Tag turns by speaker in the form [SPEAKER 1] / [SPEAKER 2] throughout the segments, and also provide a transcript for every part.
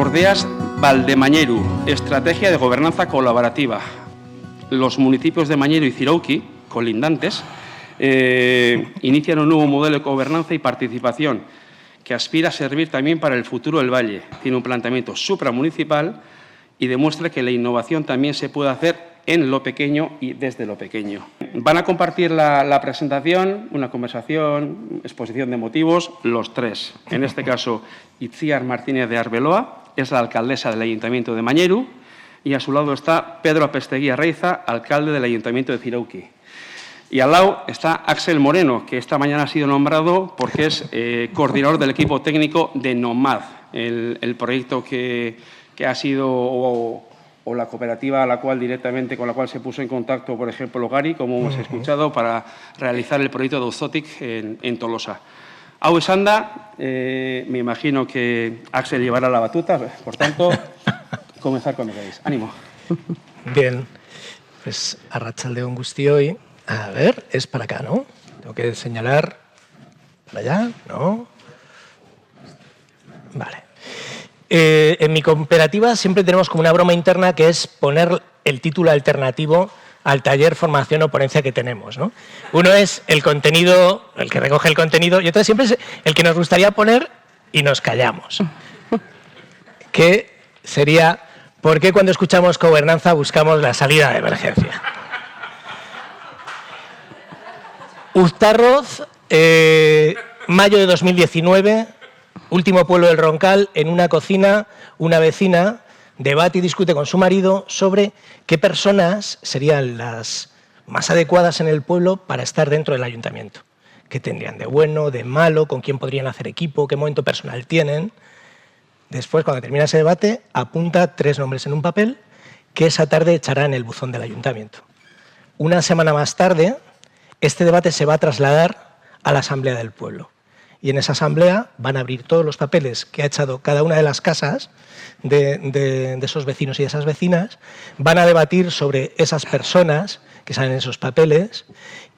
[SPEAKER 1] Ordeas Valdemañeru, estrategia de gobernanza colaborativa. Los municipios de Mañeru y Cirauqui, colindantes, inician un nuevo modelo de gobernanza y participación que aspira a servir también para el futuro del valle. Tiene un planteamiento supramunicipal y demuestra que la innovación también se puede hacer en lo pequeño y desde lo pequeño. Van a compartir la presentación, una conversación, exposición de motivos, los tres. En este caso, Itziar Martínez de Arbeloa, es la alcaldesa del Ayuntamiento de Mañeru, y a su lado está Pedro Apesteguía Reiza, alcalde del Ayuntamiento de Cirauqui. Y al lado está Axel Moreno, que esta mañana ha sido nombrado porque es coordinador del equipo técnico de NOMAD, el proyecto que ha sido o la cooperativa con la cual se puso en contacto, por ejemplo, Gari, como hemos escuchado, para realizar el proyecto de Auzotic en Tolosa. Hau esanda, me imagino que Axel llevará la batuta, por tanto, comenzar cuando queráis. Ánimo.
[SPEAKER 2] Bien, pues arratsaldeon guztioi. A ver, es para acá, ¿no? Tengo que señalar para allá, ¿no? Vale. En mi cooperativa siempre tenemos como una broma interna que es poner el título alternativo al taller, formación o ponencia que tenemos, ¿no? Uno es el contenido, el que recoge el contenido, y otro siempre es el que nos gustaría poner y nos callamos. Que sería, ¿por qué cuando escuchamos gobernanza buscamos la salida de emergencia? Uztarroz, mayo de 2019, último pueblo del Roncal, en una cocina, una vecina debate y discute con su marido sobre qué personas serían las más adecuadas en el pueblo para estar dentro del ayuntamiento. ¿Qué tendrían de bueno, de malo, con quién podrían hacer equipo, qué momento personal tienen? Después, cuando termina ese debate, apunta 3 nombres en un papel que esa tarde echará en el buzón del ayuntamiento. Una semana más tarde, este debate se va a trasladar a la asamblea del pueblo. Y en esa asamblea van a abrir todos los papeles que ha echado cada una de las casas de esos vecinos y de esas vecinas, van a debatir sobre esas personas que salen en esos papeles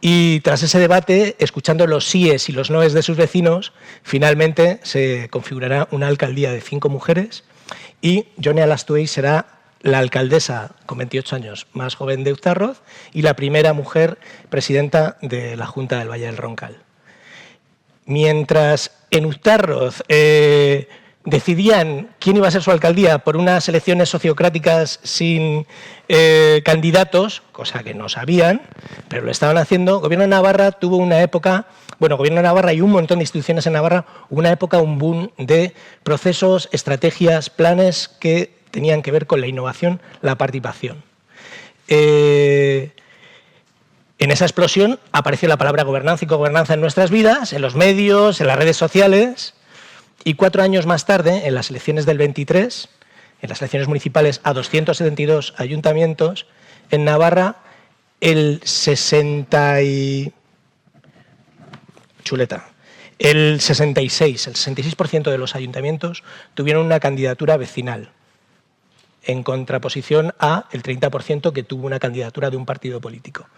[SPEAKER 2] y tras ese debate, escuchando los síes y los noes de sus vecinos, finalmente se configurará una alcaldía de 5 mujeres y Jone Alastuey será la alcaldesa con 28 años más joven de Uztarroz y la primera mujer presidenta de la Junta del Valle del Roncal. Mientras en Uztarroz decidían quién iba a ser su alcaldía por unas elecciones sociocráticas sin candidatos, cosa que no sabían, pero lo estaban haciendo, Gobierno de Navarra tuvo una época, bueno, Gobierno de Navarra y un montón de instituciones en Navarra, una época, un boom de procesos, estrategias, planes que tenían que ver con la innovación, la participación. En esa explosión apareció la palabra gobernanza y cogobernanza en nuestras vidas, en los medios, en las redes sociales, y 4 años más tarde, en las elecciones del 23, en las elecciones municipales a 272 ayuntamientos, en Navarra el 66% de los ayuntamientos tuvieron una candidatura vecinal, en contraposición a el 30% que tuvo una candidatura de un partido político.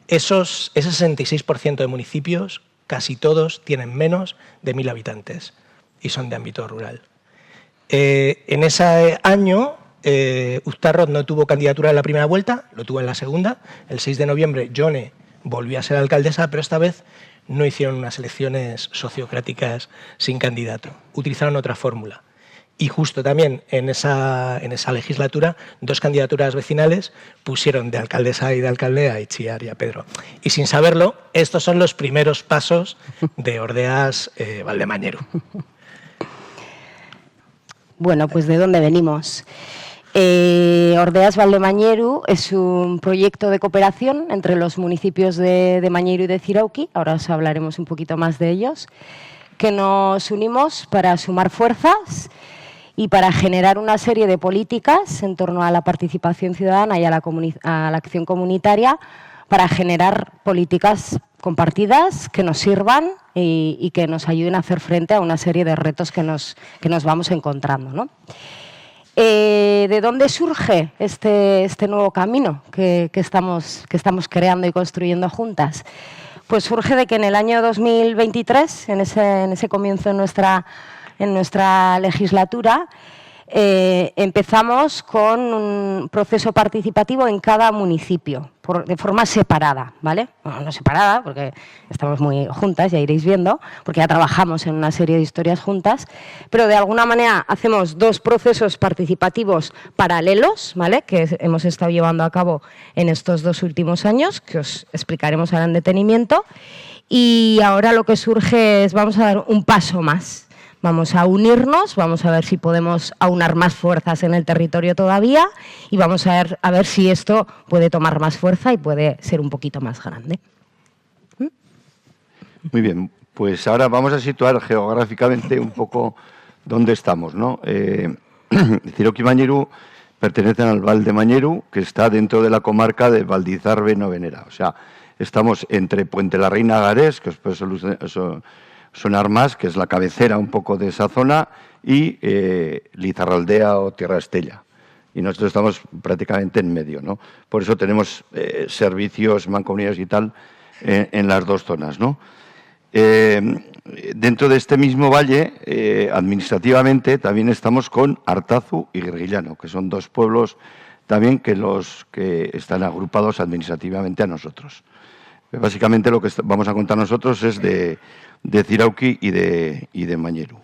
[SPEAKER 2] Ese 66% de municipios, casi todos, tienen menos de 1.000 habitantes y son de ámbito rural. En ese año, Uztarroz no tuvo candidatura en la primera vuelta, lo tuvo en la segunda. El 6 de noviembre, Jone volvió a ser alcaldesa, pero esta vez no hicieron unas elecciones sociocráticas sin candidato. Utilizaron otra fórmula. Y justo también en esa legislatura, 2 candidaturas vecinales pusieron de alcaldesa y de alcalde a Itziar y a Pedro. Y sin saberlo, estos son los primeros pasos de Ordeas Valdemañeru.
[SPEAKER 3] Bueno, pues ¿de dónde venimos? Ordeas Valdemañeru es un proyecto de cooperación entre los municipios de Mañeru y de Cirauqui, ahora os hablaremos un poquito más de ellos, que nos unimos para sumar fuerzas y para generar una serie de políticas en torno a la participación ciudadana y a la acción comunitaria para generar políticas compartidas que nos sirvan y que nos ayuden a hacer frente a una serie de retos que nos vamos encontrando, ¿no? ¿De dónde surge este nuevo camino que estamos creando y construyendo juntas? Pues surge de que en el año 2023, en ese comienzo en nuestra legislatura, empezamos con un proceso participativo en cada municipio, de forma separada, ¿vale? Bueno, no separada, porque estamos muy juntas, ya iréis viendo, porque ya trabajamos en una serie de historias juntas, pero de alguna manera hacemos 2 procesos participativos paralelos, ¿vale?, que hemos estado llevando a cabo en estos 2 últimos años, que os explicaremos ahora en detenimiento, y ahora lo que surge es, vamos a dar un paso más. Vamos a unirnos, vamos a ver si podemos aunar más fuerzas en el territorio todavía y vamos a ver si esto puede tomar más fuerza y puede ser un poquito más grande.
[SPEAKER 4] Muy bien, pues ahora vamos a situar geográficamente un poco dónde estamos, ¿no? Zirouki y Mañeru pertenecen al Val de Mañeru, que está dentro de la comarca de Valdizarbe-Novenera. O sea, estamos entre Puente la Reina Garés, que os puede sonar más, que es la cabecera un poco de esa zona, y Lizarraldea o Tierra Estella. Y nosotros estamos prácticamente en medio, ¿no? Por eso tenemos servicios, mancomunidades y tal en las 2 zonas, ¿no? Dentro de este mismo valle, administrativamente, también estamos con Artazu y Guirguillano, que son 2 pueblos también que están agrupados administrativamente a nosotros. Básicamente lo que vamos a contar nosotros es de Zirouki y de Mañeru.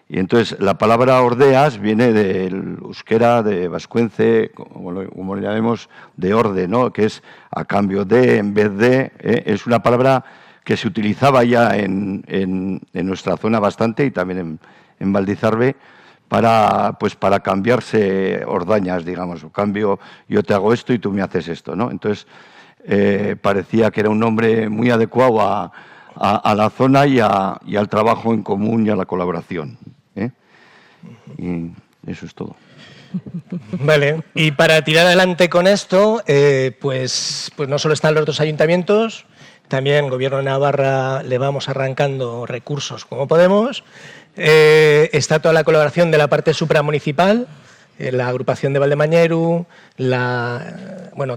[SPEAKER 4] Y entonces la palabra ordeas viene del euskera, de vascuence, como le llamemos, de orde, ¿no?, que es a cambio de, en vez de, es una palabra que se utilizaba ya en nuestra zona bastante y también en Valdizarbe para cambiarse ordañas, digamos, o cambio, yo te hago esto y tú me haces esto, ¿no? Entonces parecía que era un nombre muy adecuado a la zona y al trabajo en común y a la colaboración. Y eso es todo.
[SPEAKER 2] Vale, y para tirar adelante con esto, pues no solo están los 2 ayuntamientos, también el Gobierno de Navarra le vamos arrancando recursos como podemos, está toda la colaboración de la parte supramunicipal, la agrupación de Valdemañeru,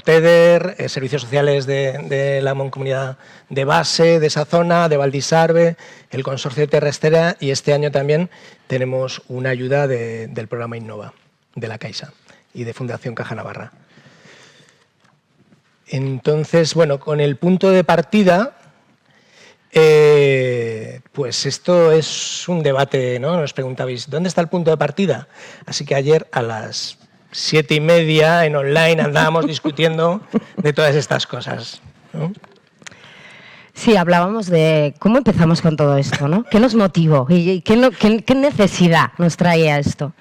[SPEAKER 2] TEDER, servicios sociales de la mancomunidad de base de esa zona, de Valdisarbe, el consorcio de Tierra Estella, y este año también tenemos una ayuda del programa Innova, de la Caixa y de Fundación Caja Navarra. Entonces, bueno, con el punto de partida, pues esto es un debate, ¿no? Nos preguntabais, ¿dónde está el punto de partida? Así que ayer a las 7:30 en online andábamos discutiendo de todas estas cosas, ¿no?
[SPEAKER 3] Sí, hablábamos de cómo empezamos con todo esto, ¿no? ¿Qué nos motivó? ¿Y qué necesidad nos traía esto?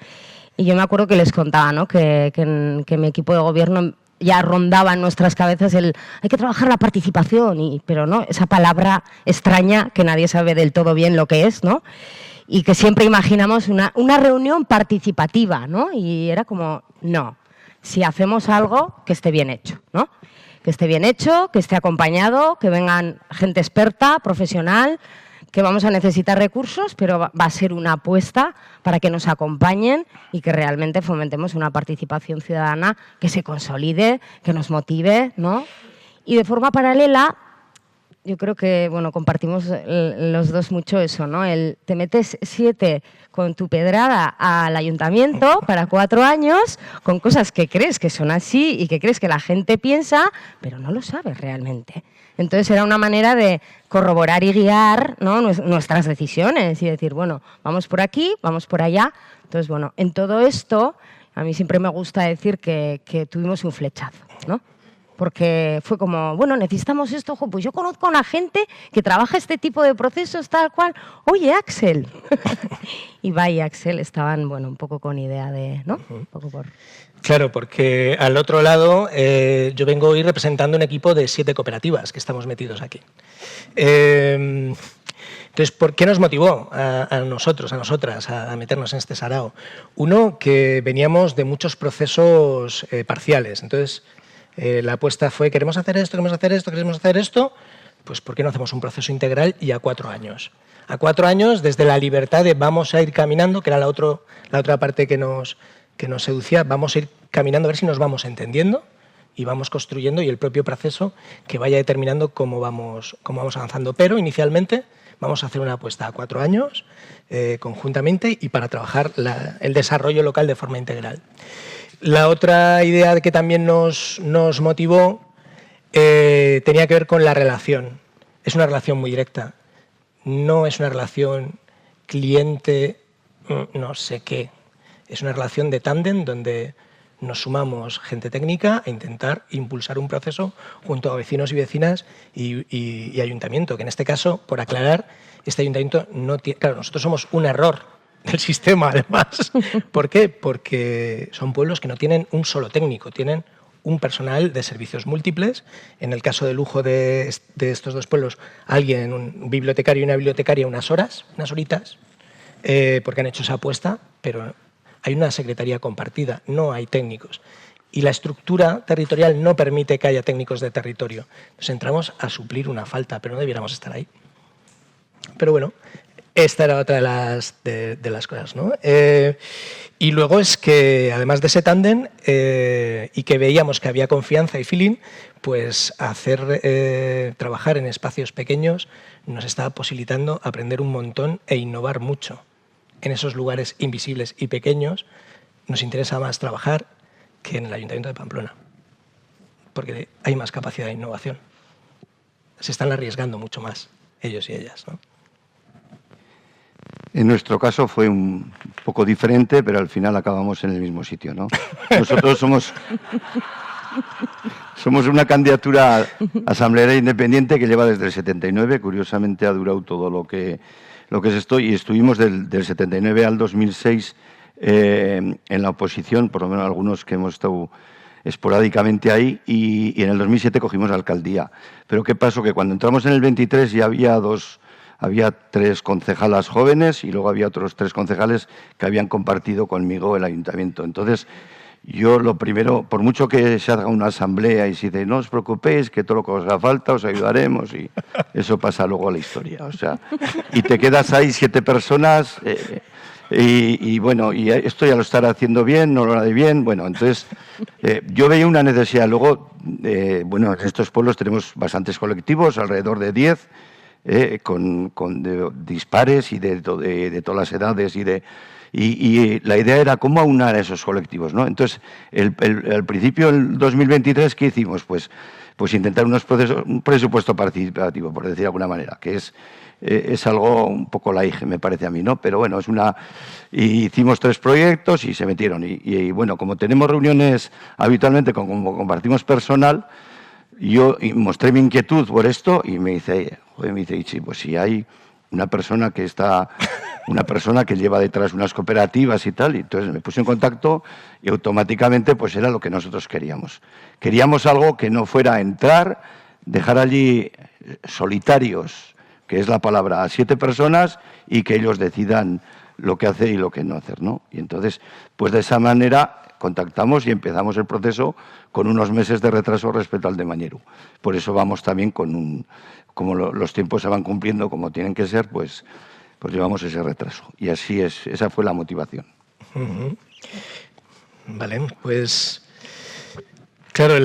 [SPEAKER 3] Y yo me acuerdo que les contaba, ¿no?, que mi equipo de gobierno ya rondaba en nuestras cabezas hay que trabajar la participación, pero no, esa palabra extraña que nadie sabe del todo bien lo que es, ¿no? Y que siempre imaginamos una reunión participativa, ¿no? Y era como, no, si hacemos algo, que esté bien hecho, ¿no? Que esté bien hecho, que esté acompañado, que vengan gente experta, profesional, que vamos a necesitar recursos, pero va a ser una apuesta para que nos acompañen y que realmente fomentemos una participación ciudadana que se consolide, que nos motive, ¿no? Y de forma paralela, yo creo que, bueno, compartimos los 2 mucho eso, ¿no? Te metes 7 con tu pedrada al ayuntamiento para 4 años con cosas que crees que son así y que crees que la gente piensa, pero no lo sabes realmente. Entonces era una manera de corroborar y guiar, ¿no?, nuestras decisiones y decir, bueno, vamos por aquí, vamos por allá. Entonces, bueno, en todo esto, a mí siempre me gusta decir que tuvimos un flechazo, ¿no? Porque fue como, bueno, necesitamos esto, pues yo conozco a una gente que trabaja este tipo de procesos tal cual. Oye, Axel. Y y Axel estaban, bueno, un poco con idea de, ¿no? Un poco por...
[SPEAKER 2] Claro, porque al otro lado yo vengo hoy representando un equipo de 7 cooperativas que estamos metidos aquí. Entonces, ¿por qué nos motivó a nosotros, a nosotras, a meternos en este sarao? Uno, que veníamos de muchos procesos parciales. Entonces, la apuesta fue, queremos hacer esto, pues ¿por qué no hacemos un proceso integral y a 4 años? A 4 años, desde la libertad de vamos a ir caminando, que era la otra parte que nos seducía, vamos a ir caminando a ver si nos vamos entendiendo y vamos construyendo, y el propio proceso que vaya determinando cómo vamos avanzando. Pero inicialmente Vamos a hacer una apuesta a 4 años conjuntamente y para trabajar el desarrollo local de forma integral. La otra idea que también nos motivó tenía que ver con la relación. Es una relación muy directa. No es una relación cliente no sé qué. Es una relación de tándem donde nos sumamos gente técnica a intentar impulsar un proceso junto a vecinos y vecinas y ayuntamiento, que en este caso, por aclarar, este ayuntamiento no tiene... Claro, nosotros somos un error del sistema, además. ¿Por qué? Porque son pueblos que no tienen un solo técnico, tienen un personal de servicios múltiples. En el caso de Lujo de estos dos pueblos, alguien, un bibliotecario y una bibliotecaria, unas horitas, porque han hecho esa apuesta, pero hay una secretaría compartida, no hay técnicos. Y la estructura territorial no permite que haya técnicos de territorio. Entonces entramos a suplir una falta, pero no debiéramos estar ahí. Pero bueno, esta era otra de las cosas, ¿no? Y luego es que, además de ese tándem, y que veíamos que había confianza y feeling, pues trabajar en espacios pequeños nos está posibilitando aprender un montón e innovar mucho. En esos lugares invisibles y pequeños nos interesa más trabajar que en el Ayuntamiento de Pamplona, porque hay más capacidad de innovación. Se están arriesgando mucho más ellos y ellas, ¿no?
[SPEAKER 4] En nuestro caso fue un poco diferente, pero al final acabamos en el mismo sitio, ¿no? Nosotros somos una candidatura asamblearia independiente que lleva desde el 79, curiosamente ha durado todo lo que es esto, y estuvimos del 79 al 2006 en la oposición, por lo menos algunos que hemos estado esporádicamente ahí, y en el 2007 cogimos la alcaldía. Pero ¿qué pasó? Que cuando entramos en el 23 ya había 3 concejalas jóvenes y luego había otros 3 concejales que habían compartido conmigo el ayuntamiento. Entonces, yo lo primero, por mucho que se haga una asamblea y si dice, no os preocupéis, que todo lo que os haga falta os ayudaremos, y eso pasa luego a la historia. O sea, y te quedas ahí 7 personas y bueno, y esto ya lo estará haciendo bien, no lo hará bien. Bueno, entonces yo veía una necesidad. Luego, bueno, en estos pueblos tenemos bastantes colectivos, alrededor de 10, con dispares y de todas las edades y la idea era cómo aunar a esos colectivos, ¿no? Entonces, al principio del 2023, ¿qué hicimos? Pues intentar un presupuesto participativo, por decir de alguna manera, que es algo un poco laige, me parece a mí, ¿no? Pero bueno, y hicimos 3 proyectos y se metieron. Y bueno, como tenemos reuniones habitualmente, como compartimos personal, yo mostré mi inquietud por esto y me dice, Ichi, pues si hay una persona que lleva detrás unas cooperativas y tal, y entonces me puse en contacto y automáticamente pues era lo que nosotros queríamos. Queríamos algo que no fuera entrar, dejar allí solitarios, que es la palabra, a 7 personas y que ellos decidan lo que hacer y lo que no hacer, ¿no? Y entonces, pues de esa manera contactamos y empezamos el proceso con unos meses de retraso respecto al de Mañeru. Por eso vamos también como los tiempos se van cumpliendo como tienen que ser, pues llevamos ese retraso. Y así es, esa fue la motivación.
[SPEAKER 2] Vale, pues claro,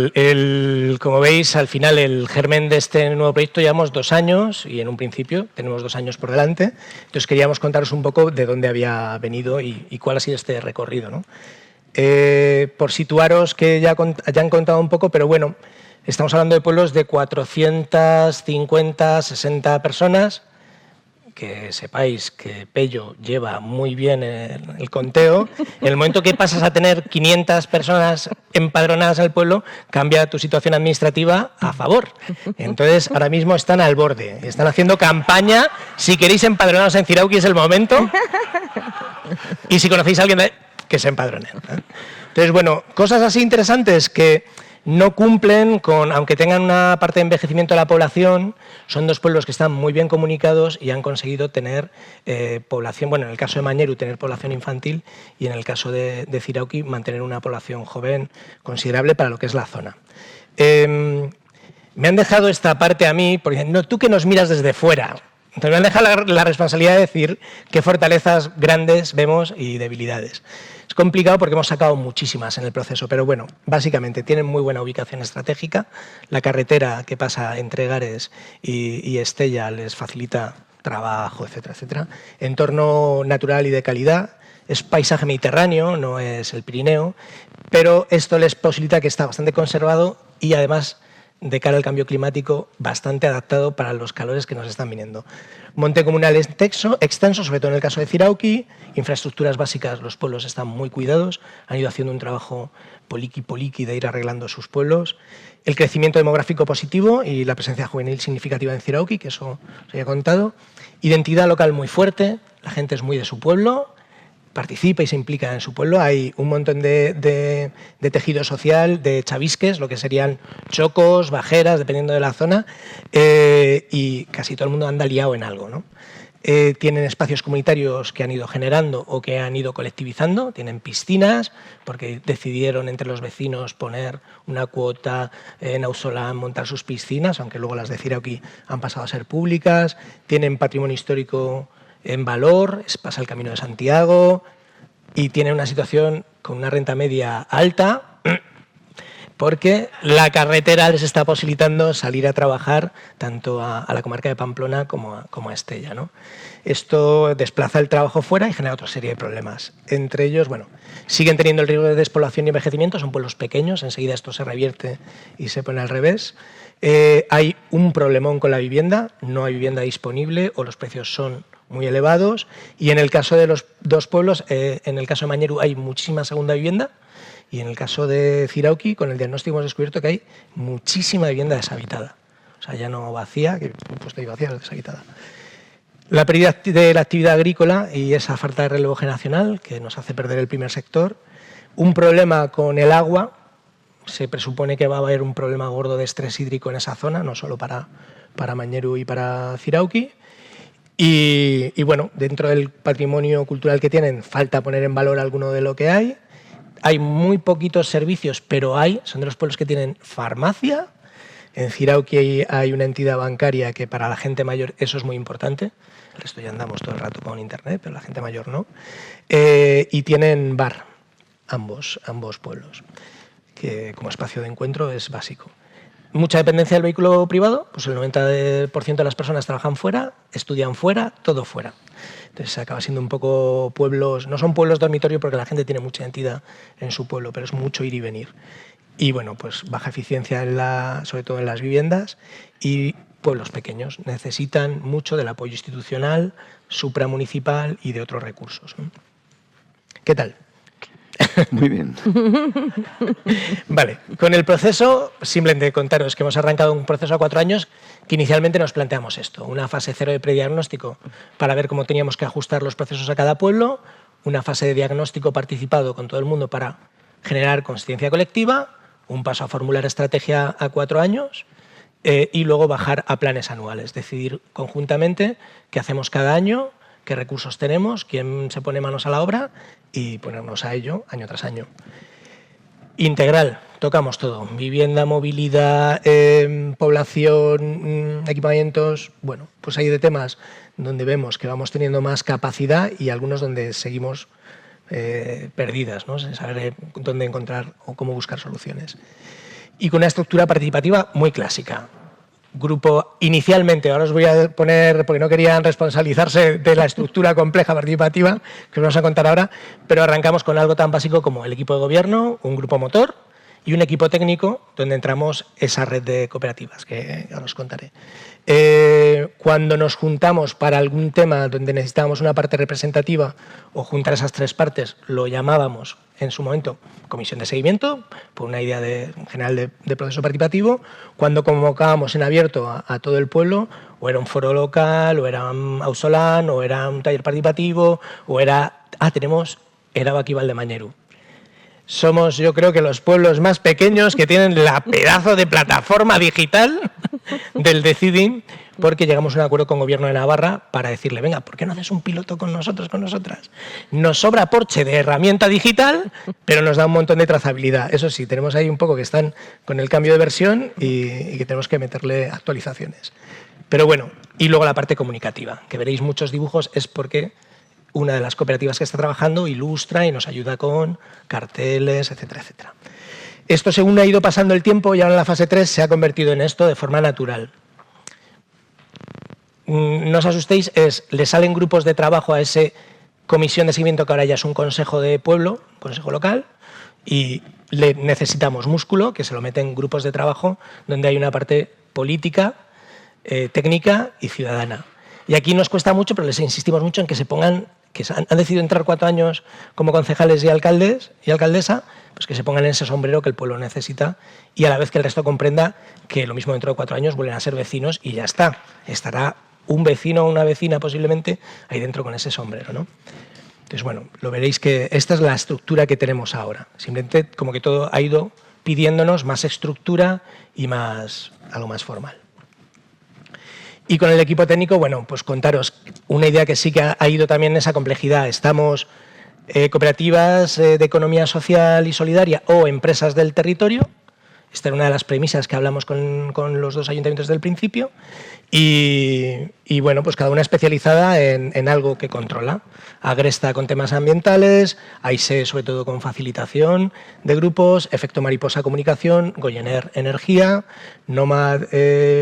[SPEAKER 2] como veis, al final el germen de este nuevo proyecto llevamos 2 años y en un principio tenemos 2 años por delante. Entonces queríamos contaros un poco de dónde había venido y cuál ha sido este recorrido, ¿no? Por situaros, que ya han contado un poco, pero bueno, estamos hablando de pueblos de 450, 60 personas. Que sepáis que Pello lleva muy bien el conteo. En el momento que pasas a tener 500 personas empadronadas al pueblo, cambia tu situación administrativa a favor. Entonces, ahora mismo están al borde. Están haciendo campaña. Si queréis empadronaros en Zirauki es el momento. Y si conocéis a alguien, que se empadrone. Entonces, bueno, cosas así interesantes que no cumplen con, aunque tengan una parte de envejecimiento de la población, son 2 pueblos que están muy bien comunicados y han conseguido tener población, bueno, en el caso de Mañeru tener población infantil y en el caso de Zirauki mantener una población joven considerable para lo que es la zona. Me han dejado esta parte a mí, porque no, tú que nos miras desde fuera, entonces me han dejado la responsabilidad de decir qué fortalezas grandes vemos y debilidades. Es complicado porque hemos sacado muchísimas en el proceso, pero bueno, básicamente tienen muy buena ubicación estratégica. La carretera que pasa entre Gares y Estella les facilita trabajo, etcétera, etcétera. Entorno natural y de calidad. Es paisaje mediterráneo, no es el Pirineo, pero esto les posibilita que está bastante conservado y además, de cara al cambio climático, bastante adaptado para los calores que nos están viniendo. Monte comunal extenso, sobre todo en el caso de Zirauki, infraestructuras básicas, los pueblos están muy cuidados, han ido haciendo un trabajo poliqui de ir arreglando sus pueblos. El crecimiento demográfico positivo y la presencia juvenil significativa en Zirauki, que eso os había contado. Identidad local muy fuerte, la gente es muy de su pueblo, participa y se implica en su pueblo. Hay un montón de tejido social, de chavisques, lo que serían chocos, bajeras, dependiendo de la zona, y casi todo el mundo anda liado en algo, ¿no? Tienen espacios comunitarios que han ido generando o que han ido colectivizando, tienen piscinas, porque decidieron entre los vecinos poner una cuota en Ausolán, montar sus piscinas, aunque luego las de Zirauki han pasado a ser públicas, tienen patrimonio histórico en valor, pasa el Camino de Santiago y tiene una situación con una renta media alta porque la carretera les está posibilitando salir a trabajar tanto a la comarca de Pamplona como a Estella, ¿no? Esto desplaza el trabajo fuera y genera otra serie de problemas. Entre ellos, bueno, siguen teniendo el riesgo de despoblación y envejecimiento, son pueblos pequeños, enseguida esto se revierte y se pone al revés. Hay un problemón con la vivienda, no hay vivienda disponible o los precios son muy elevados, y en el caso de los dos pueblos, en el caso de Mañeru hay muchísima segunda vivienda, y en el caso de Zirauki, con el diagnóstico hemos descubierto que hay muchísima vivienda deshabitada. O sea, ya no vacía, que pues estoy vacía, deshabitada. La pérdida de la actividad agrícola y esa falta de relevo generacional, que nos hace perder el primer sector. Un problema con el agua, se presupone que va a haber un problema gordo de estrés hídrico en esa zona, no solo para Mañeru y para Zirauki. Y bueno, dentro del patrimonio cultural que tienen, falta poner en valor alguno de lo que hay. Hay muy poquitos servicios, pero son de los pueblos que tienen farmacia. En Zirauki hay una entidad bancaria que para la gente mayor eso es muy importante. El resto ya andamos todo el rato con internet, pero la gente mayor no. Y tienen bar, ambos pueblos, que como espacio de encuentro es básico. Mucha dependencia del vehículo privado, pues el 90% de las personas trabajan fuera, estudian fuera, todo fuera. Entonces se acaba siendo un poco pueblos, no son pueblos dormitorio porque la gente tiene mucha identidad en su pueblo, pero es mucho ir y venir. Y bueno, pues baja eficiencia sobre todo en las viviendas, y pueblos pequeños necesitan mucho del apoyo institucional, supramunicipal y de otros recursos. ¿Qué tal?
[SPEAKER 4] Muy bien.
[SPEAKER 2] Vale, con el proceso, simplemente contaros que hemos arrancado un proceso a 4 años que inicialmente nos planteamos esto, una fase 0 de prediagnóstico para ver cómo teníamos que ajustar los procesos a cada pueblo, una fase de diagnóstico participado con todo el mundo para generar consciencia colectiva, un paso a formular estrategia a 4 años y luego bajar a planes anuales, decidir conjuntamente qué hacemos cada año, qué recursos tenemos, quién se pone manos a la obra y ponernos a ello año tras año. Integral, tocamos todo, vivienda, movilidad, población, equipamientos. Bueno, pues hay de temas donde vemos que vamos teniendo más capacidad y algunos donde seguimos perdidas, ¿no? Sin saber dónde encontrar o cómo buscar soluciones. Y con una estructura participativa muy clásica. Grupo inicialmente, ahora os voy a poner, porque no querían responsabilizarse de la estructura compleja participativa, que os vamos a contar ahora, pero arrancamos con algo tan básico como el equipo de gobierno, un grupo motor y un equipo técnico donde entramos esa red de cooperativas, que ahora os contaré. Cuando nos juntamos para algún tema donde necesitábamos una parte representativa o juntar esas 3 partes, lo llamábamos en su momento comisión de seguimiento, por una idea general de proceso participativo. Cuando convocábamos en abierto a todo el pueblo, o era un foro local, o era un Ausolán, o era un taller participativo, o era... tenemos Erabaki Valdemañeru. Somos, yo creo que los pueblos más pequeños que tienen la pedazo de plataforma digital del Deciding, porque llegamos a un acuerdo con Gobierno de Navarra para decirle, venga, ¿por qué no haces un piloto con nosotros, con nosotras? Nos sobra porche de herramienta digital, pero nos da un montón de trazabilidad. Eso sí, tenemos ahí un poco que están con el cambio de versión y que tenemos que meterle actualizaciones. Pero bueno, y luego la parte comunicativa, que veréis muchos dibujos, es porque una de las cooperativas que está trabajando ilustra y nos ayuda con carteles, etcétera, etcétera. Esto, según ha ido pasando el tiempo, y ahora en la fase 3 se ha convertido en esto de forma natural. no os asustéis, le salen grupos de trabajo a ese comisión de seguimiento que ahora ya es un consejo de pueblo, consejo local, y necesitamos músculo, que se lo meten grupos de trabajo donde hay una parte política, técnica y ciudadana. Y aquí nos cuesta mucho, pero les insistimos mucho en que se pongan, que han decidido entrar 4 años como concejales y alcaldes y alcaldesa, pues que se pongan en ese sombrero que el pueblo necesita y a la vez que el resto comprenda que lo mismo dentro de 4 años vuelven a ser vecinos y ya está. Estará un vecino o una vecina posiblemente ahí dentro con ese sombrero, ¿no? Entonces, bueno, lo veréis que esta es la estructura que tenemos ahora. Simplemente como que todo ha ido pidiéndonos más estructura y algo más formal. Y con el equipo técnico, bueno, pues contaros una idea que sí que ha ido también en esa complejidad. Estamos cooperativas de economía social y solidaria o empresas del territorio. Esta era una de las premisas que hablamos con los 2 ayuntamientos del principio. Y bueno, pues cada una especializada en algo que controla. Agresta con temas ambientales, AISE sobre todo con facilitación de grupos, Efecto Mariposa Comunicación, Goyener Energía, Nomad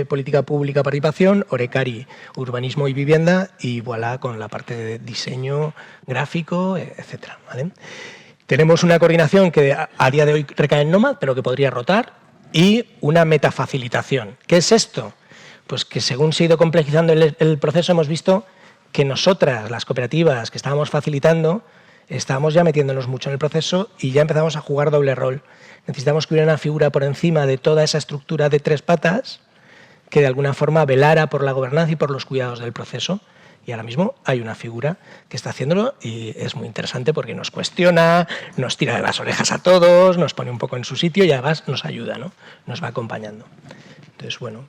[SPEAKER 2] Política Pública Participación, Orecari Urbanismo y Vivienda y Voilà con la parte de diseño gráfico, etcétera, ¿vale? Tenemos una coordinación que a día de hoy recae en Nomad, pero que podría rotar, y una metafacilitación. ¿Qué es esto? Pues que según se ha ido complejizando el proceso hemos visto que nosotras, las cooperativas que estábamos facilitando, estábamos ya metiéndonos mucho en el proceso y ya empezamos a jugar doble rol. Necesitamos que hubiera una figura por encima de toda esa estructura de 3 patas que de alguna forma velara por la gobernanza y por los cuidados del proceso. Y ahora mismo hay una figura que está haciéndolo y es muy interesante porque nos cuestiona, nos tira de las orejas a todos, nos pone un poco en su sitio y además nos ayuda, ¿no? Nos va acompañando. Entonces, bueno,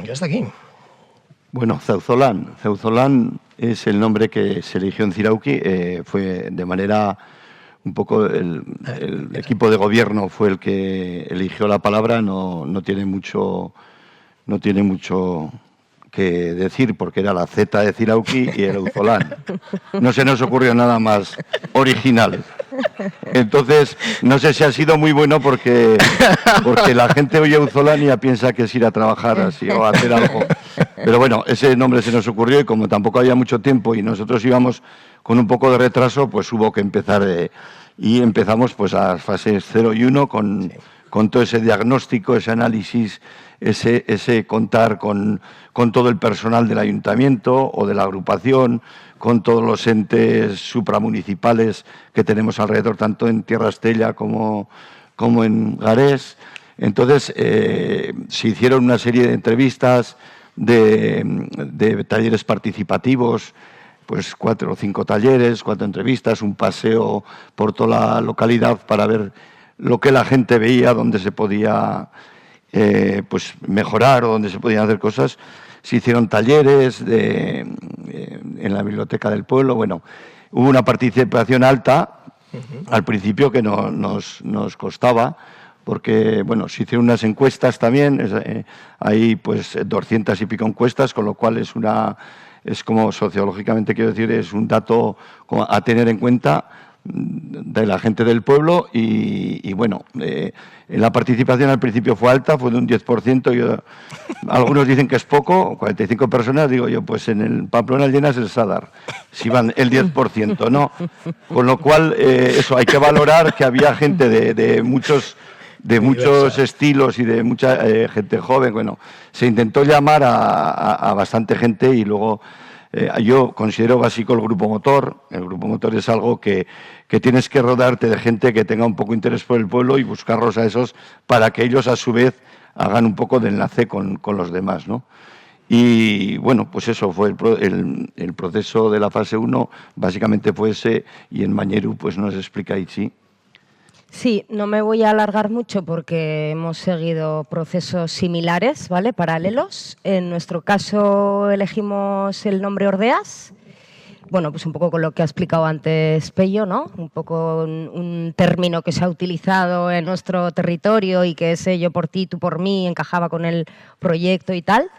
[SPEAKER 2] ya está aquí.
[SPEAKER 4] Bueno, Ceuzolán. Ceuzolán es el nombre que se eligió en Zirauki. Fue de manera un poco el equipo de gobierno fue el que eligió la palabra. No tiene mucho que decir porque era la Z de Zirauki y el Euzolán. No se nos ocurrió nada más original. Entonces, no sé si ha sido muy bueno porque la gente oye Euzolán y ya piensa que es ir a trabajar así o a hacer algo. Pero bueno, ese nombre se nos ocurrió y como tampoco había mucho tiempo y nosotros íbamos con un poco de retraso, pues hubo que empezar y empezamos pues a las fases 0 y 1 con todo ese diagnóstico, ese análisis, ese contar con todo el personal del ayuntamiento o de la agrupación, con todos los entes supramunicipales que tenemos alrededor, tanto en Tierra Estella como en Garés. Entonces, se hicieron una serie de entrevistas, de talleres participativos, pues 4 o 5 talleres, 4 entrevistas, un paseo por toda la localidad para ver lo que la gente veía, dónde se podía pues mejorar o dónde se podían hacer cosas. Se hicieron talleres en la biblioteca del pueblo. Bueno, hubo una participación alta al principio que nos costaba, porque bueno, se hicieron unas encuestas también, hay pues 200 y pico encuestas, con lo cual es como sociológicamente quiero decir, es un dato a tener en cuenta de la gente del pueblo y bueno, la participación al principio fue alta, fue de un 10%, algunos dicen que es poco, 45 personas, digo yo, pues en el Pamplona llenas el Sadar, si van el 10%, ¿no? Con lo cual, eso, hay que valorar que había gente de muchos estilos y de mucha gente joven. Bueno, se intentó llamar a bastante gente y luego yo considero básico el grupo motor. El grupo motor es algo que tienes que rodearte de gente que tenga un poco interés por el pueblo y buscarlos a esos para que ellos a su vez hagan un poco de enlace con los demás, ¿no? Y bueno, pues eso fue el proceso de la fase 1, básicamente fue ese, y en Mañeru pues nos explicáis, ¿sí?
[SPEAKER 3] Sí, no me voy a alargar mucho porque hemos seguido procesos similares, ¿vale? Paralelos. En nuestro caso elegimos el nombre Ordeas. Bueno, pues un poco con lo que ha explicado antes Pello, ¿no? Un poco un término que se ha utilizado en nuestro territorio y que ese yo por ti, tú por mí, encajaba con el proyecto y tal.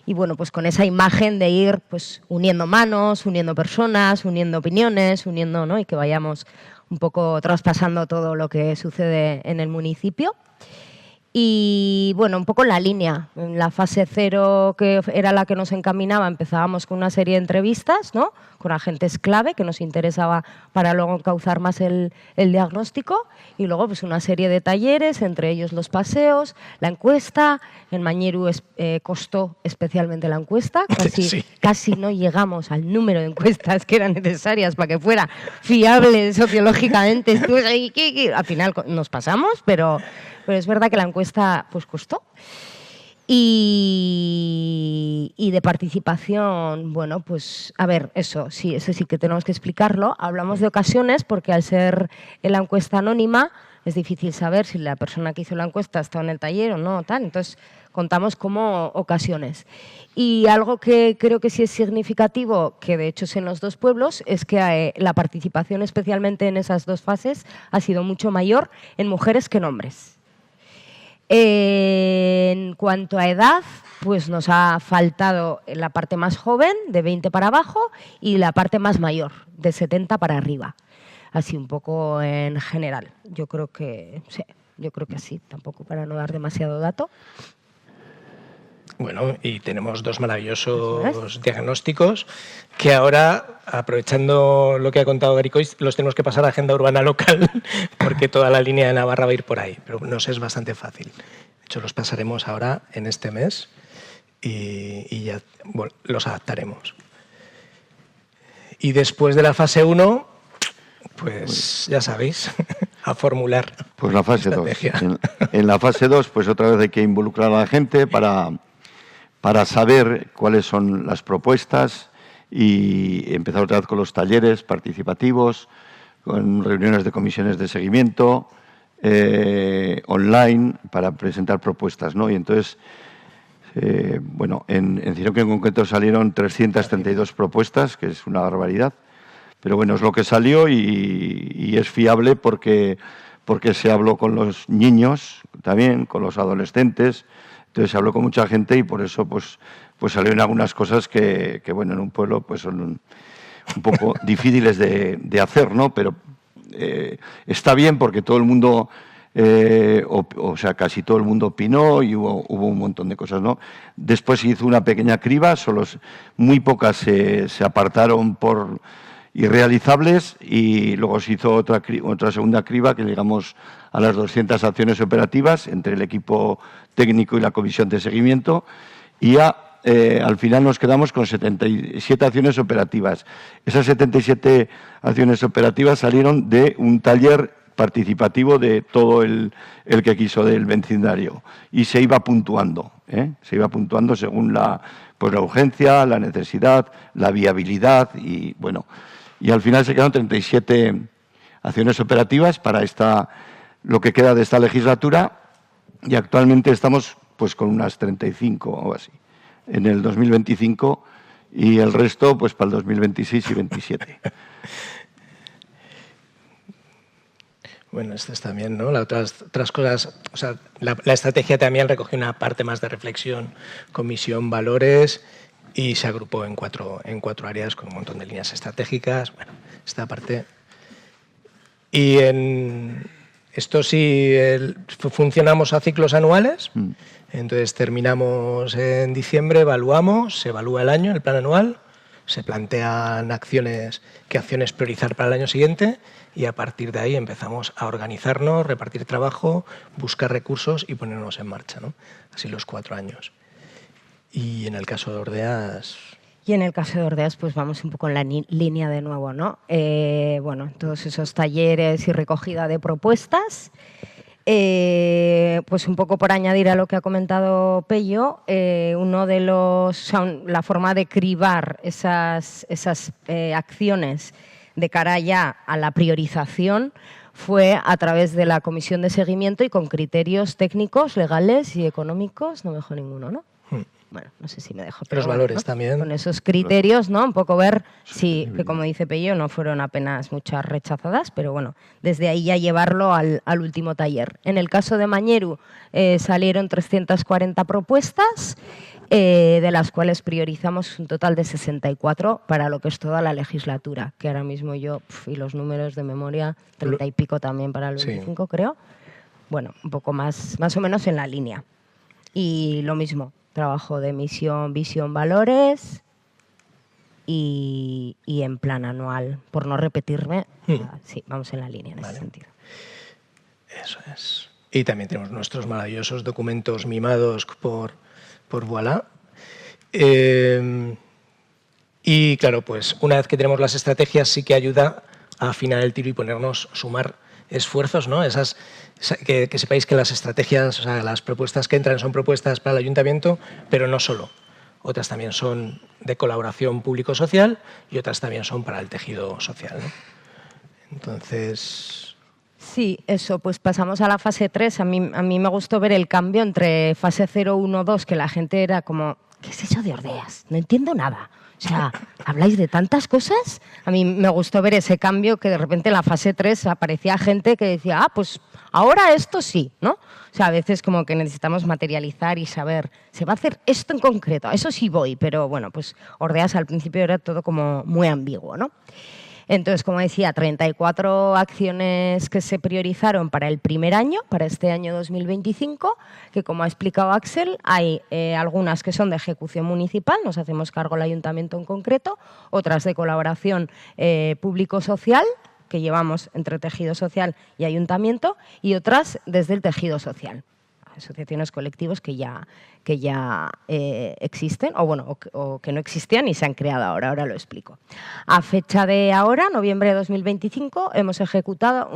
[SPEAKER 3] Y bueno, pues con esa imagen de ir pues uniendo manos, uniendo personas, uniendo opiniones, uniendo, ¿no? Y que vayamos un poco traspasando todo lo que sucede en el municipio. Y bueno, un poco en la línea. En la fase 0, que era la que nos encaminaba, empezábamos con una serie de entrevistas, ¿no?, con agentes clave que nos interesaba para luego encauzar más el diagnóstico, y luego pues una serie de talleres, entre ellos los paseos, la encuesta. En Mañeru costó especialmente la encuesta, casi no llegamos al número de encuestas que eran necesarias para que fuera fiable sociológicamente. Al final nos pasamos, pero es verdad que la encuesta pues costó. Y de participación, bueno, pues a ver, eso sí que tenemos que explicarlo. Hablamos de ocasiones porque al ser la encuesta anónima es difícil saber si la persona que hizo la encuesta estaba en el taller o no, tal. Entonces contamos como ocasiones. Y algo que creo que sí es significativo, que de hecho es en los dos pueblos, es que la participación, especialmente en esas dos fases, ha sido mucho mayor en mujeres que en hombres. En cuanto a edad, pues nos ha faltado la parte más joven, de 20 para abajo, y la parte más mayor, de 70 para arriba. Así un poco en general. Yo creo que sí, tampoco para no dar demasiado dato.
[SPEAKER 2] Bueno, y tenemos dos maravillosos diagnósticos que ahora, aprovechando lo que ha contado Garicois, los tenemos que pasar a agenda urbana local porque toda la línea de Navarra va a ir por ahí, pero nos es bastante fácil. De hecho, los pasaremos ahora en este mes y ya los adaptaremos. Y después de la fase 1, pues ya sabéis, a formular.
[SPEAKER 4] Pues la fase 2. En la fase 2, pues otra vez hay que involucrar a la gente para saber cuáles son las propuestas y empezar otra vez con los talleres participativos, con reuniones de comisiones de seguimiento, online, para presentar propuestas, ¿no? Y entonces, bueno, en Ciroqui en concreto salieron 332 propuestas, que es una barbaridad, pero bueno, es lo que salió y es fiable porque se habló con los niños también, con los adolescentes. Entonces se habló con mucha gente y por eso pues salieron algunas cosas que bueno, en un pueblo pues son un poco difíciles de hacer, ¿no? Pero está bien porque todo el mundo, o sea, casi todo el mundo opinó y hubo un montón de cosas, ¿no? Después se hizo una pequeña criba, muy pocas se apartaron por irrealizables y luego se hizo otra segunda criba que llegamos a las 200 acciones operativas entre el equipo técnico y la comisión de seguimiento y al final nos quedamos con 77 acciones operativas. Esas 77 acciones operativas salieron de un taller participativo de todo el que quiso del vecindario y se iba puntuando, se iba puntuando según la urgencia, la necesidad, la viabilidad y bueno. Y al final se quedaron 37 acciones operativas para lo que queda de esta legislatura y actualmente estamos pues con unas 35 o así en el 2025 y el resto pues para el 2026 y 27.
[SPEAKER 2] Bueno, esto es también, ¿no? Otras cosas, o sea, la estrategia también recogió una parte más de reflexión, comisión, valores, y se agrupó en cuatro áreas con un montón de líneas estratégicas. Bueno, esta parte. Y en esto sí funcionamos a ciclos anuales. Entonces terminamos en diciembre, evaluamos, se evalúa el año, el plan anual, se plantean qué acciones priorizar para el año siguiente y a partir de ahí empezamos a organizarnos, repartir trabajo, buscar recursos y ponernos en marcha, ¿no? Así los 4 años. Y en el caso de Ordeas...
[SPEAKER 3] Y en el caso de Ordeas, pues vamos un poco en la línea de nuevo, ¿no? Bueno, todos esos talleres y recogida de propuestas. Pues un poco por añadir a lo que ha comentado Pello, la forma de cribar esas acciones de cara ya a la priorización fue a través de la comisión de seguimiento y con criterios técnicos, legales y económicos, no me dejo ninguno, ¿no? Bueno, no sé si me dejo.
[SPEAKER 2] Los valores, ¿no? También.
[SPEAKER 3] Con esos criterios, ¿no? Un poco ver si, que como dice Pello, no fueron apenas muchas rechazadas, pero bueno, desde ahí ya llevarlo al último taller. En el caso de Mañeru salieron 340 propuestas, de las cuales priorizamos un total de 64 para lo que es toda la legislatura, que ahora mismo yo, y los números de memoria, 30 y pico también para el 25, sí. Creo. bueno, un poco más o menos en la línea. Y lo mismo, trabajo de misión, visión, valores y en plan anual. Por no repetirme, sí, vamos en la línea en ese sentido.
[SPEAKER 2] Eso es. Y también tenemos nuestros maravillosos documentos mimados por Voilà. Y claro, pues una vez que tenemos las estrategias sí que ayuda a afinar el tiro y sumar esfuerzos, ¿no? Que sepáis que las estrategias, o sea, las propuestas que entran son propuestas para el ayuntamiento, pero no solo. Otras también son de colaboración público-social y otras también son para el tejido social, ¿no? Entonces...
[SPEAKER 3] Sí, eso, pues pasamos a la fase 3. A mí me gustó ver el cambio entre fase 0, 1, 2, que la gente era como, ¿qué es eso de Ordeas? No entiendo nada. O sea, ¿habláis de tantas cosas? A mí me gustó ver ese cambio que de repente en la fase 3 aparecía gente que decía, pues ahora esto sí, ¿no? O sea, a veces como que necesitamos materializar y saber, se va a hacer esto en concreto, a eso sí voy, pero bueno, pues Ordeas al principio era todo como muy ambiguo, ¿no? Entonces, como decía, 34 acciones que se priorizaron para el primer año, para este año 2025, que como ha explicado Axel, hay algunas que son de ejecución municipal, nos hacemos cargo el ayuntamiento en concreto, otras de colaboración público-social, que llevamos entre tejido social y ayuntamiento, y otras desde el tejido social. Asociaciones, colectivos que ya existen, o que no existían y se han creado ahora lo explico. A fecha de ahora, noviembre de 2025, hemos ejecutado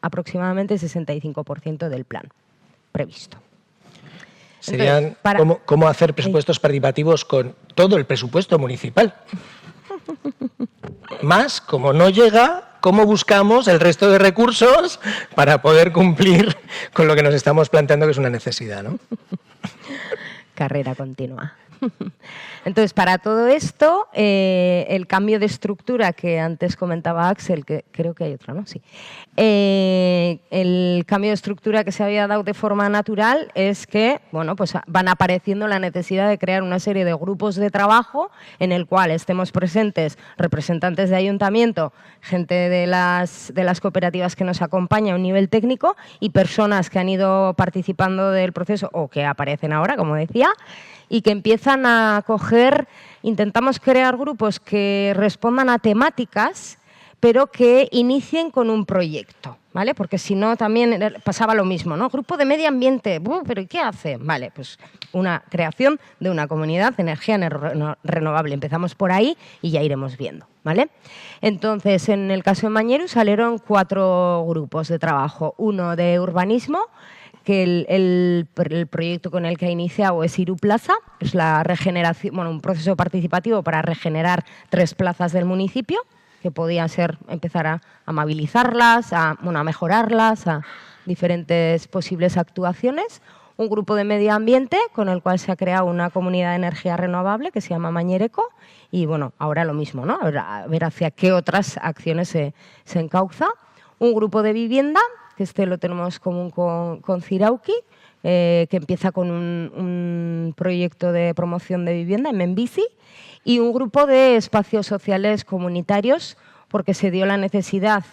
[SPEAKER 3] aproximadamente 65% del plan previsto.
[SPEAKER 2] Serían cómo hacer presupuestos participativos con todo el presupuesto municipal. Más, como no llega, cómo buscamos el resto de recursos para poder cumplir con lo que nos estamos planteando, que es una necesidad, ¿no?
[SPEAKER 3] Carrera continua. Entonces, para todo esto, el cambio de estructura que antes comentaba Axel, que creo que hay otro, ¿no? Sí. El cambio de estructura que se había dado de forma natural es que, bueno, pues van apareciendo la necesidad de crear una serie de grupos de trabajo en el cual estemos presentes representantes de ayuntamiento, gente de las cooperativas que nos acompaña a un nivel técnico y personas que han ido participando del proceso o que aparecen ahora, como decía, y que empiezan a coger, intentamos crear grupos que respondan a temáticas, pero que inicien con un proyecto, ¿vale? Porque si no también pasaba lo mismo, ¿no? Grupo de medio ambiente, ¿pero y qué hace? Vale, pues una creación de una comunidad de energía renovable. Empezamos por ahí y ya iremos viendo, ¿vale? Entonces, en el caso de Mañeru salieron 4 grupos de trabajo. Uno de urbanismo, que el proyecto con el que ha iniciado es Iru Plaza, es la regeneración, bueno, un proceso participativo para regenerar 3 plazas del municipio, que podía ser empezar a amabilizarlas, a mejorarlas, a diferentes posibles actuaciones. Un grupo de medio ambiente con el cual se ha creado una comunidad de energía renovable que se llama Mañereco y, bueno, ahora lo mismo, ¿no? A ver hacia qué otras acciones se encauza. Un grupo de vivienda, que este lo tenemos común con Zirauki, que empieza con un proyecto de promoción de vivienda en Menbici, y un grupo de espacios sociales comunitarios, porque se dio la necesidad,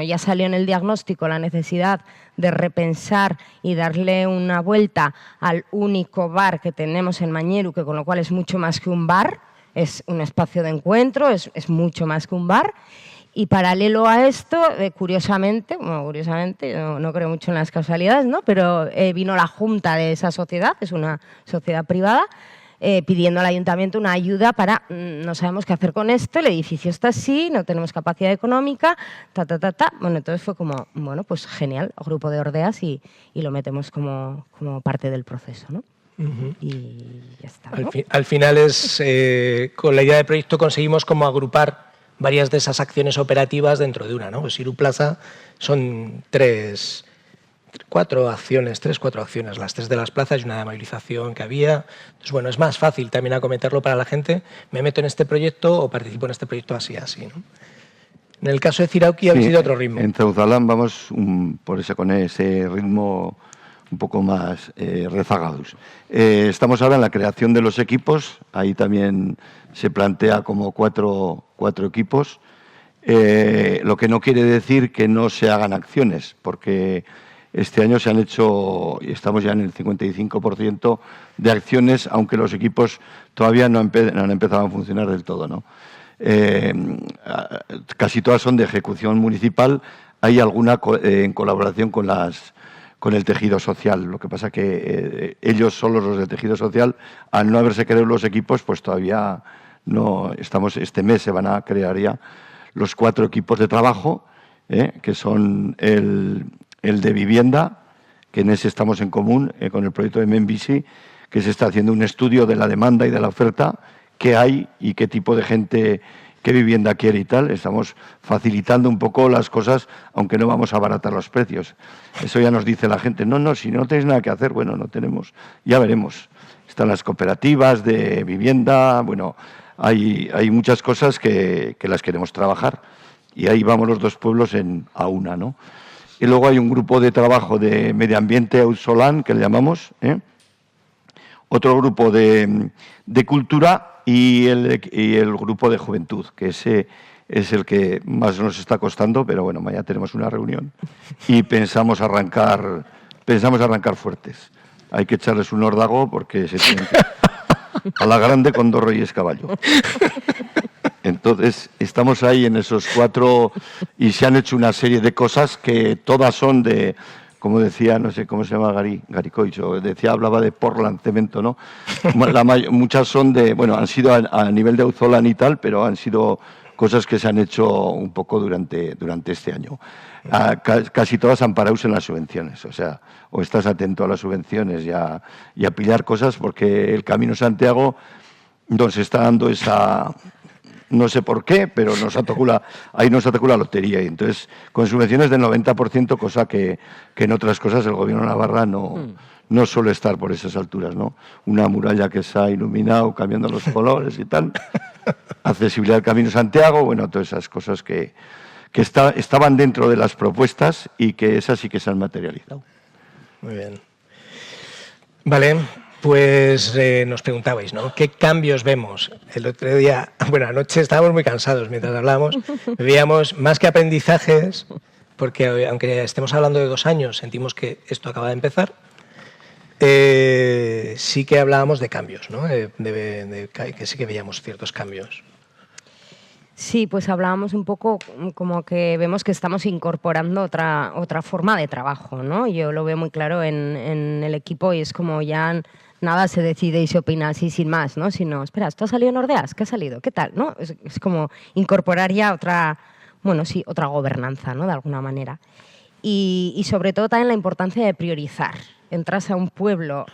[SPEAKER 3] ya salió en el diagnóstico la necesidad de repensar y darle una vuelta al único bar que tenemos en Mañeru, que con lo cual es mucho más que un bar, es un espacio de encuentro, es mucho más que un bar. Y paralelo a esto, curiosamente, yo no creo mucho en las causalidades, ¿no? Pero vino la junta de esa sociedad, es una sociedad privada, pidiendo al ayuntamiento una ayuda para, no sabemos qué hacer con esto, el edificio está así, no tenemos capacidad económica, Bueno, entonces fue como, bueno, pues genial, grupo de Ordeas y lo metemos como parte del proceso, ¿no? Uh-huh. Y ya está, ¿no?
[SPEAKER 2] Al final con la idea de proyecto conseguimos como agrupar varias de esas acciones operativas dentro de una, ¿no? Pues Iru Plaza son 4 acciones, las 3 de las plazas y una de movilización que había. Entonces, bueno, es más fácil también acometerlo para la gente. Me meto en este proyecto o participo en este proyecto así, ¿no? En el caso de Zirauki ha sido otro ritmo.
[SPEAKER 4] En Ceuzalán vamos con ese ritmo un poco más rezagados. Estamos ahora en la creación de los equipos. Ahí también se plantea como 4 equipos, lo que no quiere decir que no se hagan acciones, porque este año se han hecho, y estamos ya en el 55% de acciones, aunque los equipos todavía no han empezado a funcionar del todo, ¿no? Casi todas son de ejecución municipal, hay alguna en colaboración con el tejido social. Lo que pasa que ellos solos, los del tejido social, al no haberse creado los equipos, pues todavía no estamos. Este mes se van a crear ya los 4 equipos de trabajo, que son el de vivienda, que en ese estamos en común con el proyecto de Menvisi, que se está haciendo un estudio de la demanda y de la oferta, qué hay y qué tipo de gente, qué vivienda quiere y tal. Estamos facilitando un poco las cosas, aunque no vamos a abaratar los precios. Eso ya nos dice la gente, no, si no tenéis nada que hacer, bueno, no tenemos, ya veremos. Están las cooperativas de vivienda, bueno, hay muchas cosas que las queremos trabajar. Y ahí vamos los 2 pueblos a una, ¿no? Y luego hay un grupo de trabajo de medio ambiente, Auzolan, que le llamamos, otro grupo de cultura y el grupo de juventud, que ese es el que más nos está costando, pero bueno, mañana tenemos una reunión y pensamos arrancar fuertes. Hay que echarles un órdago porque se tienen que... a la grande con 2 reyes caballo. Entonces, estamos ahí en esos 4 y se han hecho una serie de cosas que todas son de, como decía, no sé cómo se llama Garicoicho, hablaba de Portland Cemento, ¿no? Muchas son bueno, han sido a nivel de Auzolan y tal, pero han sido cosas que se han hecho un poco durante este año. Casi todas amparados en las subvenciones, o sea, o estás atento a las subvenciones y a pillar cosas, porque el Camino Santiago nos está dando esa... No sé por qué, pero ahí nos ha tocado la lotería. Y entonces, con subvenciones del 90%, cosa que en otras cosas el Gobierno de Navarra no suele estar por esas alturas, ¿no? Una muralla que se ha iluminado, cambiando los colores y tal. Accesibilidad al Camino Santiago, bueno, todas esas cosas que estaban dentro de las propuestas y que esas sí que se han materializado.
[SPEAKER 2] Muy bien. Vale. Pues nos preguntabais, ¿no? ¿Qué cambios vemos? El otro día, bueno, anoche estábamos muy cansados mientras hablábamos, veíamos más que aprendizajes, porque aunque estemos hablando de 2 años, sentimos que esto acaba de empezar, sí que hablábamos de cambios, ¿no? Que sí que veíamos ciertos cambios.
[SPEAKER 3] Sí, pues hablábamos un poco como que vemos que estamos incorporando otra forma de trabajo, ¿no? Yo lo veo muy claro en el equipo y es como ya nada se decide y se opina así sin más, ¿no? Sino, espera, ¿esto ha salido en Ordeas? ¿Qué ha salido? ¿Qué tal? ¿No? Es como incorporar ya otra gobernanza, ¿no? De alguna manera. Y sobre todo también la importancia de priorizar. Entras a un pueblo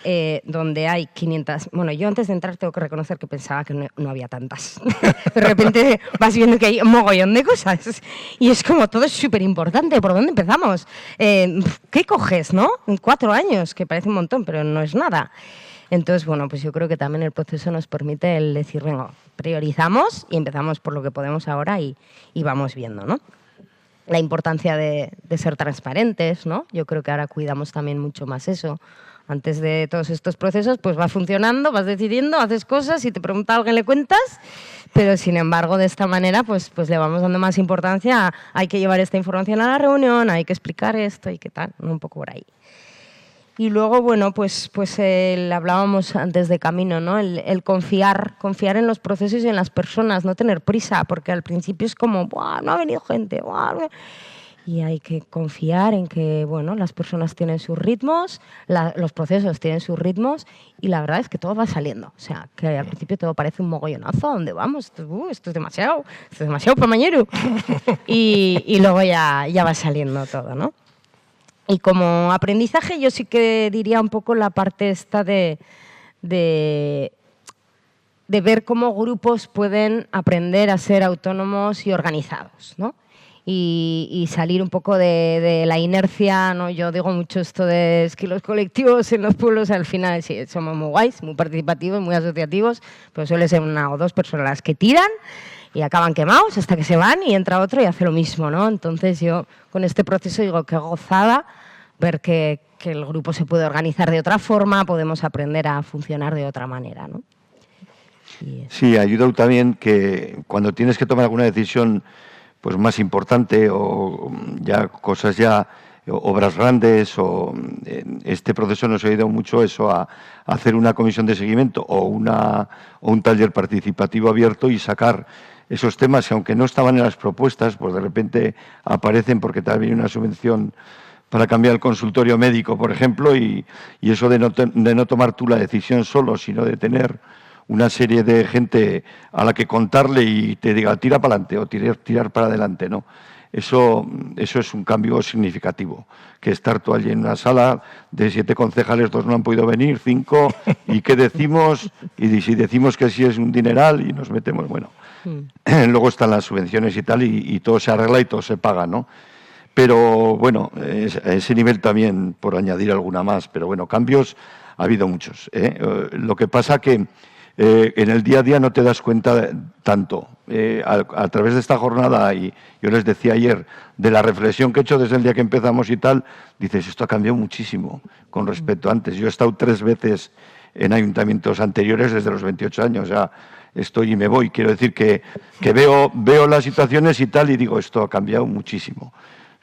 [SPEAKER 3] donde hay 500... Bueno, yo antes de entrar tengo que reconocer que pensaba que no había tantas. De repente vas viendo que hay un mogollón de cosas. Y es como, todo es súper importante. ¿Por dónde empezamos? ¿Qué coges, no? En 4 años, que parece un montón, pero no es nada. Entonces, bueno, pues yo creo que también el proceso nos permite el decir, venga, priorizamos y empezamos por lo que podemos ahora y vamos viendo, ¿no? La importancia de ser transparentes, ¿no? Yo creo que ahora cuidamos también mucho más eso. Antes de todos estos procesos, pues vas funcionando, vas decidiendo, haces cosas, si te pregunta alguien le cuentas, pero sin embargo de esta manera pues le vamos dando más importancia. Hay que llevar esta información a la reunión, hay que explicar esto y qué tal, un poco por ahí. Y luego, bueno, pues hablábamos antes de camino, ¿no? El confiar en los procesos y en las personas, no tener prisa, porque al principio es como, ¡buah, no ha venido gente! ¡Buah! Y hay que confiar en que, bueno, las personas tienen sus ritmos, los procesos tienen sus ritmos y la verdad es que todo va saliendo. O sea, que al principio todo parece un mogollonazo, ¿a dónde vamos? Esto es demasiado para Mañeru. Y luego ya va saliendo todo, ¿no? Y como aprendizaje yo sí que diría un poco la parte esta de ver cómo grupos pueden aprender a ser autónomos y organizados, ¿no? Y salir un poco de la inercia, ¿no? Yo digo mucho esto de es que los colectivos en los pueblos al final sí, somos muy guays, muy participativos, muy asociativos, pero suele ser 1 o 2 personas las que tiran y acaban quemados hasta que se van y entra otro y hace lo mismo, ¿no? Entonces yo con este proceso digo que gozada ver que el grupo se puede organizar de otra forma, podemos aprender a funcionar de otra manera, ¿no?
[SPEAKER 4] Sí, ayuda también que cuando tienes que tomar alguna decisión pues más importante o ya cosas ya obras grandes, o este proceso nos ha ayudado mucho eso a hacer una comisión de seguimiento o un taller participativo abierto y sacar esos temas que, aunque no estaban en las propuestas, pues de repente aparecen porque también hay una subvención para cambiar el consultorio médico, por ejemplo, y eso de no tomar tú la decisión solo, sino de tener una serie de gente a la que contarle y te diga tira para adelante o tirar para adelante, ¿no? Eso es un cambio significativo, que estar tú allí en una sala de 7 concejales, 2 no han podido venir, 5, ¿y qué decimos? Y si decimos que sí es un dineral y nos metemos, bueno. Luego están las subvenciones y tal, y todo se arregla y todo se paga, ¿no? Pero bueno, a ese nivel también, por añadir alguna más, pero bueno, cambios ha habido muchos, ¿eh? Lo que pasa que en el día a día no te das cuenta tanto. A través de esta jornada, y yo les decía ayer, de la reflexión que he hecho desde el día que empezamos y tal, dices, esto ha cambiado muchísimo con respecto a antes. Yo he estado 3 veces en ayuntamientos anteriores desde los 28 años, ya estoy y me voy. Quiero decir que veo las situaciones y tal y digo, esto ha cambiado muchísimo.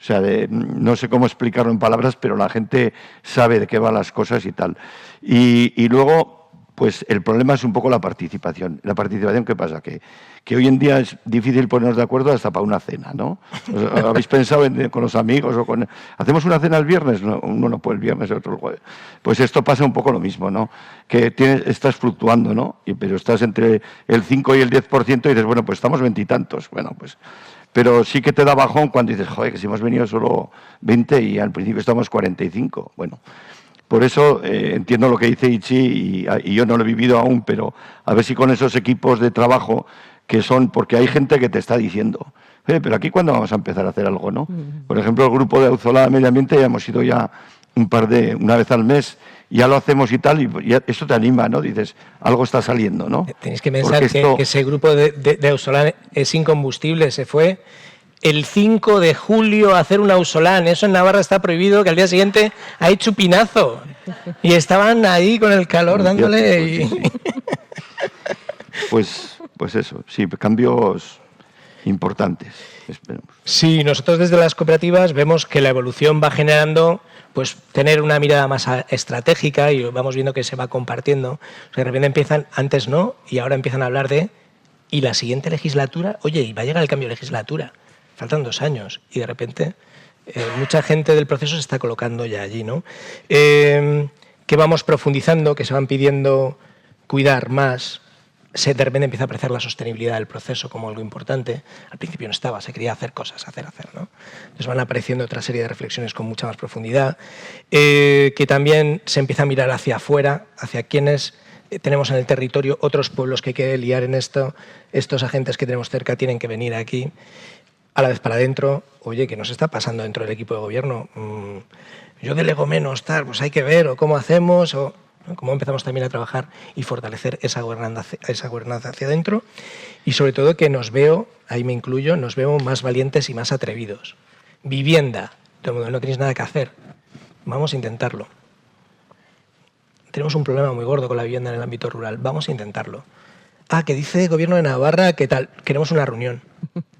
[SPEAKER 4] O sea, no sé cómo explicarlo en palabras, pero la gente sabe de qué van las cosas y tal. Y luego, pues el problema es un poco la participación. La participación, ¿qué pasa? Que hoy en día es difícil ponernos de acuerdo hasta para una cena, ¿no? ¿Habéis pensado con los amigos o con... ¿Hacemos una cena el viernes? No, uno no puede el viernes, otro el jueves. Pues esto pasa un poco lo mismo, ¿no? Que estás fluctuando, ¿no? Pero estás entre el 5 y el 10% y dices, bueno, pues estamos 20 y tantos. Bueno, pues... Pero sí que te da bajón cuando dices, joder, que si hemos venido solo 20 y al principio estamos 45. Bueno, por eso entiendo lo que dice Itzi y yo no lo he vivido aún, pero a ver si con esos equipos de trabajo que son, porque hay gente que te está diciendo, pero aquí cuándo vamos a empezar a hacer algo, ¿no? Por ejemplo, el grupo de Auzola Medio Ambiente ya hemos ido ya una vez al mes, ya lo hacemos y tal, y ya, eso te anima, ¿no? Dices, algo está saliendo, ¿no?
[SPEAKER 2] Tenéis que pensar que ese grupo de Auzolan es incombustible, se fue el 5 de julio a hacer un Auzolan, eso en Navarra está prohibido, que al día siguiente hay chupinazo, y estaban ahí con el calor dándole...
[SPEAKER 4] Pues eso, sí, cambios importantes, esperemos.
[SPEAKER 2] Sí, nosotros desde las cooperativas vemos que la evolución va generando pues tener una mirada más estratégica y vamos viendo que se va compartiendo. O sea, de repente empiezan, antes no, y ahora empiezan a hablar de, ¿y la siguiente legislatura? Oye, y va a llegar el cambio de legislatura, faltan 2 años, y de repente mucha gente del proceso se está colocando ya allí, ¿no? Que vamos profundizando, que se van pidiendo cuidar más. De repente empieza a apreciar la sostenibilidad del proceso como algo importante. Al principio no estaba, se quería hacer cosas, hacer, ¿no? Entonces van apareciendo otra serie de reflexiones con mucha más profundidad, que también se empieza a mirar hacia afuera, hacia quienes tenemos en el territorio, otros pueblos que hay que liar en esto, estos agentes que tenemos cerca tienen que venir aquí, a la vez para adentro, oye, ¿qué nos está pasando dentro del equipo de gobierno? Yo delego menos, tal, pues hay que ver, o cómo hacemos, o... cómo empezamos también a trabajar y fortalecer esa gobernanza hacia adentro, y sobre todo que nos veo, ahí me incluyo, nos veo más valientes y más atrevidos. Vivienda, no tenéis nada que hacer, vamos a intentarlo. Tenemos un problema muy gordo con la vivienda en el ámbito rural, vamos a intentarlo. Que dice el Gobierno de Navarra, ¿qué tal? Queremos una reunión.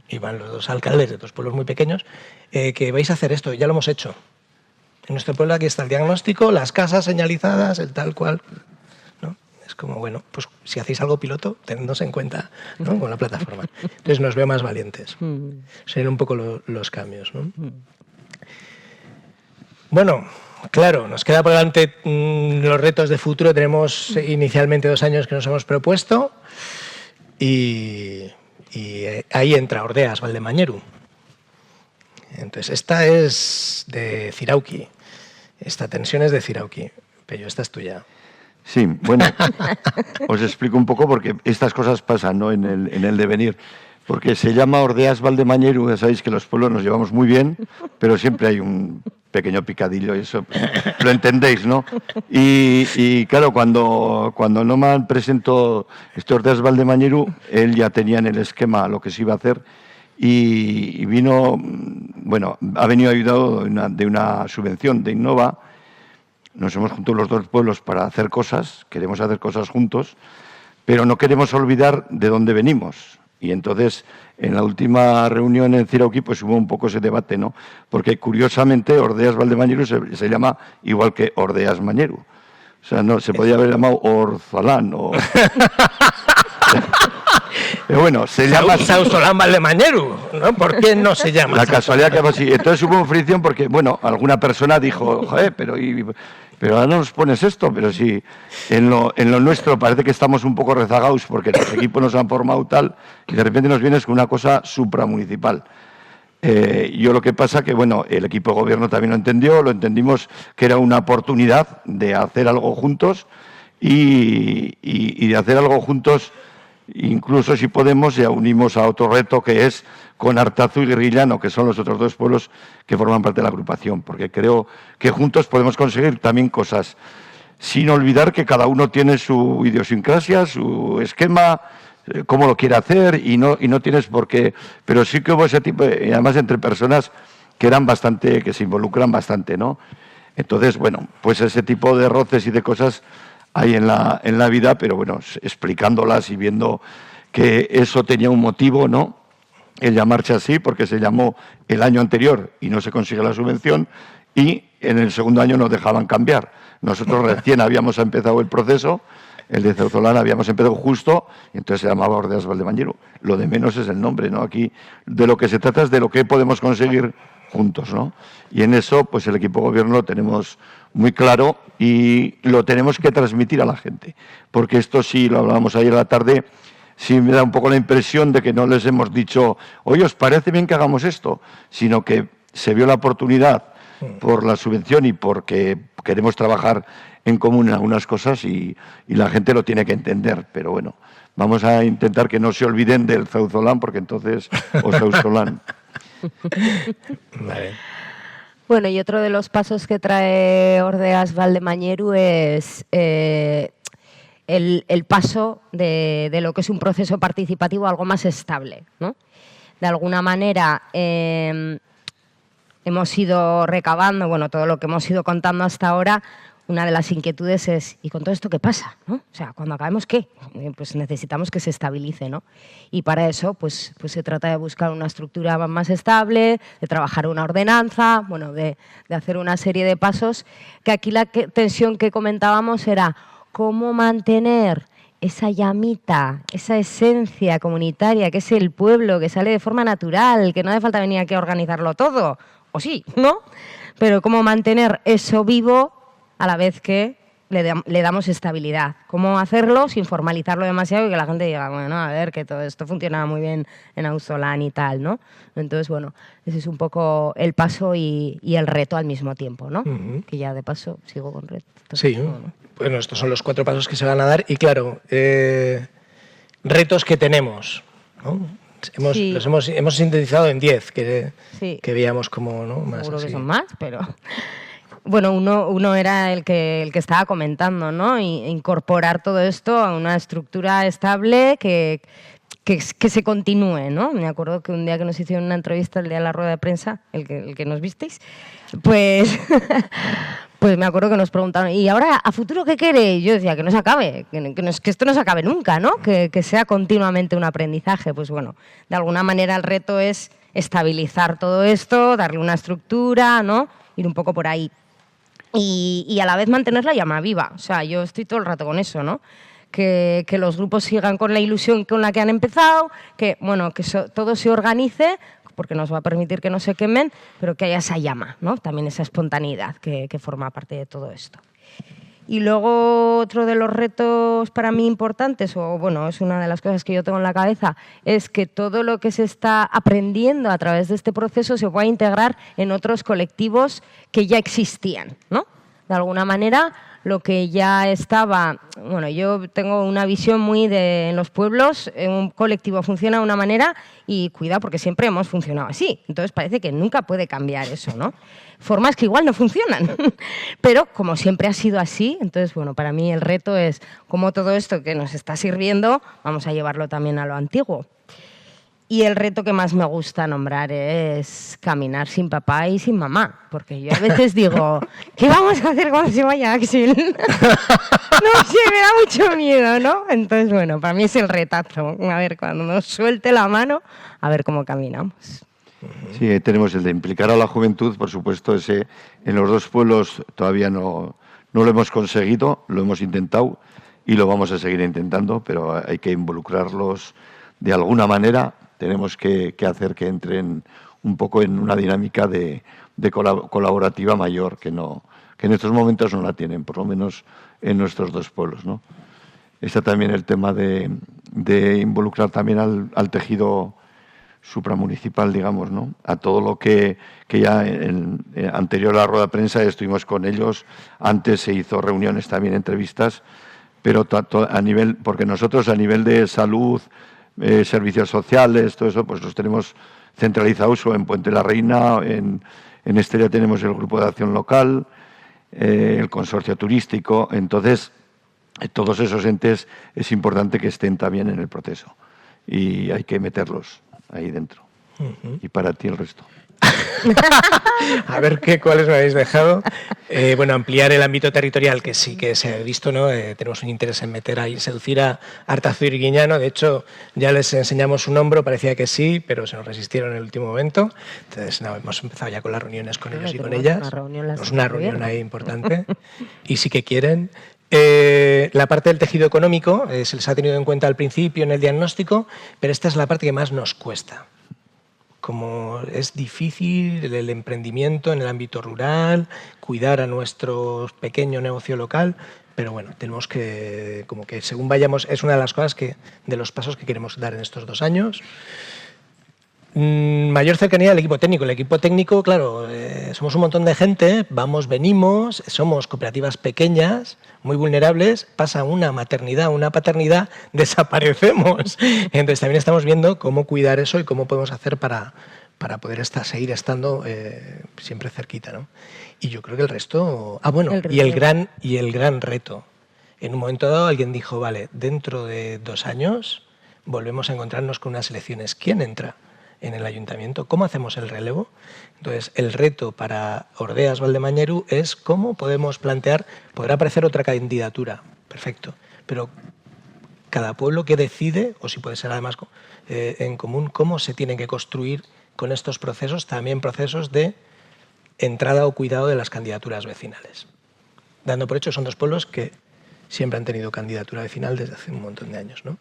[SPEAKER 2] Y van los 2 alcaldes de 2 pueblos muy pequeños, que vais a hacer esto, ya lo hemos hecho. En nuestro pueblo aquí está el diagnóstico, las casas señalizadas, el tal cual, ¿no? Es como, bueno, pues si hacéis algo piloto, tenednos en cuenta, ¿no? Con la plataforma. Entonces nos veo más valientes. Serían un poco los cambios, ¿no? Bueno, claro, nos queda por delante los retos de futuro. Tenemos inicialmente 2 años que nos hemos propuesto y ahí entra Ordeas Valdemañeru. Entonces, esta es de Zirauki. Esta tensión es de Zirauki. Pello, esta es tuya.
[SPEAKER 4] Sí, bueno, os explico un poco porque estas cosas pasan, ¿no? en el devenir. Porque se llama Ordeas Valdemañeru, ya sabéis que los pueblos nos llevamos muy bien, pero siempre hay un pequeño picadillo y eso lo entendéis, ¿no? Y claro, cuando Noman presentó este Ordeas Valdemañeru, él ya tenía en el esquema lo que se iba a hacer. Y vino, bueno, ha venido ayudado de una subvención de Innova. Nos hemos juntado los 2 pueblos para hacer cosas, queremos hacer cosas juntos, pero no queremos olvidar de dónde venimos. Y entonces, en la última reunión en Zirauki, pues hubo un poco ese debate, ¿no? Porque, curiosamente, Ordeas Valdemañeru se llama igual que Ordeas Mañeru. O sea, no se podía haber llamado Orzolán o... Pero bueno, se llama...
[SPEAKER 2] Sausolán Valdemañeru, ¿no? ¿Por qué no se llama?
[SPEAKER 4] La casualidad que fue así. Entonces hubo fricción porque, bueno, alguna persona dijo, joder, pero ahora no nos pones esto, pero sí, en lo nuestro parece que estamos un poco rezagados porque los equipos nos han formado tal y de repente nos vienes con una cosa supramunicipal. Yo lo que pasa que, bueno, el equipo de gobierno también lo entendió, lo entendimos que era una oportunidad de hacer algo juntos y de hacer algo juntos, incluso si podemos, ya unimos a otro reto que es con Artazu y Guerrillano, que son los otros dos pueblos que forman parte de la agrupación, porque creo que juntos podemos conseguir también cosas, sin olvidar que cada uno tiene su idiosincrasia, su esquema, cómo lo quiere hacer y no tienes por qué, pero sí que hubo ese tipo, y además entre personas que eran bastante, que se involucran bastante, ¿no? Entonces, bueno, pues ese tipo de roces y de cosas hay en la vida, pero bueno, explicándolas y viendo que eso tenía un motivo, ¿no? El llamarse así, porque se llamó el año anterior y no se consigue la subvención, y en el segundo año nos dejaban cambiar. Nosotros recién habíamos empezado el proceso, el de Zauzolán habíamos empezado justo, y entonces se llamaba Ordeas Valdemañeru. Lo de menos es el nombre, ¿no? Aquí de lo que se trata es de lo que podemos conseguir juntos, ¿no? Y en eso, pues el equipo de gobierno lo tenemos muy claro y lo tenemos que transmitir a la gente. Porque esto sí, lo hablábamos ayer a la tarde, sí me da un poco la impresión de que no les hemos dicho, oye, ¿os parece bien que hagamos esto? Sino que se vio la oportunidad por la subvención y porque queremos trabajar en común en algunas cosas y la gente lo tiene que entender. Pero bueno, vamos a intentar que no se olviden del Zauzolán, porque entonces, o Sausolán.
[SPEAKER 2] Vale.
[SPEAKER 3] Bueno, y otro de los pasos que trae Ordeas Valdemañeru es el paso de lo que es un proceso participativo a algo más estable, ¿no? De alguna manera hemos ido recabando, bueno, todo lo que hemos ido contando hasta ahora. Una de las inquietudes es, ¿y con todo esto qué pasa? ¿No? O sea, cuando acabemos, ¿qué? Pues necesitamos que se estabilice, ¿no? Y para eso, pues se trata de buscar una estructura más estable, de trabajar una ordenanza, bueno, de hacer una serie de pasos, que aquí la tensión que comentábamos era cómo mantener esa llamita, esa esencia comunitaria, que es el pueblo, que sale de forma natural, que no hace falta venir aquí a organizarlo todo, o sí, ¿no? Pero cómo mantener eso vivo a la vez que le damos estabilidad. ¿Cómo hacerlo sin formalizarlo demasiado y que la gente diga, bueno, a ver, que todo esto funciona muy bien en Auzolan y tal, ¿no? Entonces, bueno, ese es un poco el paso y el reto al mismo tiempo, ¿no? Que ya de paso sigo con reto.
[SPEAKER 2] Sí, bueno, estos son los 4 pasos que se van a dar y claro, retos que tenemos, ¿no? Los hemos sintetizado en 10, que veíamos como, ¿no? Más
[SPEAKER 3] seguro
[SPEAKER 2] así.
[SPEAKER 3] Que son más, pero... Bueno, uno era el que estaba comentando, ¿no? Incorporar todo esto a una estructura estable que se continúe, ¿no? Me acuerdo que un día que nos hicieron una entrevista, el día de la rueda de prensa, el que nos visteis, pues me acuerdo que nos preguntaron, ¿y ahora a futuro qué queréis? Yo decía que no se acabe, que esto no se acabe nunca, ¿no? Que sea continuamente un aprendizaje. Pues bueno, de alguna manera el reto es estabilizar todo esto, darle una estructura, ¿no? Ir un poco por ahí. Y a la vez mantener la llama viva. O sea, yo estoy todo el rato con eso, ¿no? Que los grupos sigan con la ilusión con la que han empezado, que, bueno, que todo se organice, porque nos va a permitir que no se quemen, pero que haya esa llama, ¿no? También esa espontaneidad que forma parte de todo esto. Y luego otro de los retos para mí importantes, o bueno, es una de las cosas que yo tengo en la cabeza, es que todo lo que se está aprendiendo a través de este proceso se pueda integrar en otros colectivos que ya existían, ¿no? De alguna manera, lo que ya estaba... Bueno, yo tengo una visión muy de en los pueblos, un colectivo funciona de una manera y cuidado porque siempre hemos funcionado así. Entonces parece que nunca puede cambiar eso, ¿no? Formas que igual no funcionan, pero como siempre ha sido así, entonces, bueno, para mí el reto es cómo todo esto que nos está sirviendo, vamos a llevarlo también a lo antiguo. Y el reto que más me gusta nombrar es caminar sin papá y sin mamá, porque yo a veces digo, ¿qué vamos a hacer cuando se vaya Axel? No sé, me da mucho miedo, ¿no? Entonces, bueno, para mí es el retazo. A ver, cuando nos suelte la mano, a ver cómo caminamos.
[SPEAKER 4] Sí, tenemos el de implicar a la juventud, por supuesto, ese en los dos pueblos todavía no lo hemos conseguido, lo hemos intentado y lo vamos a seguir intentando, pero hay que involucrarlos de alguna manera. Tenemos que hacer que entren un poco en una dinámica de colaborativa mayor, que en estos momentos no la tienen, por lo menos en nuestros dos pueblos, ¿no? Está también el tema de involucrar también al tejido supramunicipal, digamos, ¿no? A todo lo que ya anterior a la rueda de prensa estuvimos con ellos, antes se hizo reuniones también, entrevistas, pero a nivel, porque nosotros a nivel de salud, servicios sociales, todo eso, pues los tenemos centralizados o en Puente la Reina, en Estella tenemos el grupo de acción local, el consorcio turístico. Entonces, todos esos entes es importante que estén también en el proceso y hay que meterlos ahí dentro. Y para ti el resto.
[SPEAKER 2] A ver cuáles me habéis dejado. Bueno, ampliar el ámbito territorial, que sí que se ha visto, ¿no? Tenemos un interés en meter ahí, seducir a Artazu y Arguiñano. De hecho, ya les enseñamos un hombro, parecía que sí, pero se nos resistieron en el último momento. Entonces, no, hemos empezado ya con las reuniones con ellos y con ellas. Tenemos una reunión ahí importante. Y sí que quieren. La parte del tejido económico se les ha tenido en cuenta al principio en el diagnóstico, pero esta es la parte que más nos cuesta. Como es difícil el emprendimiento en el ámbito rural, cuidar a nuestro pequeño negocio local, pero bueno, tenemos que, como que según vayamos, es una de las cosas de los pasos que queremos dar en estos 2 años. Mayor cercanía al equipo técnico. El equipo técnico, claro, somos un montón de gente, vamos, venimos, somos cooperativas pequeñas, muy vulnerables, pasa una maternidad, una paternidad, desaparecemos. Entonces también estamos viendo cómo cuidar eso y cómo podemos hacer para poder seguir estando siempre cerquita, ¿no? Y yo creo que el resto... y el gran reto. En un momento dado alguien dijo, vale, dentro de 2 años volvemos a encontrarnos con unas elecciones. ¿Quién entra en el ayuntamiento? ¿Cómo hacemos el relevo? Entonces, el reto para Ordeas Valdemañeru es cómo podemos plantear, podrá aparecer otra candidatura, perfecto, pero cada pueblo que decide, o si puede ser además en común, cómo se tienen que construir con estos procesos, también procesos de entrada o cuidado de las candidaturas vecinales. Dando por hecho, son 2 pueblos que siempre han tenido candidatura vecinal desde hace un montón de años, ¿no?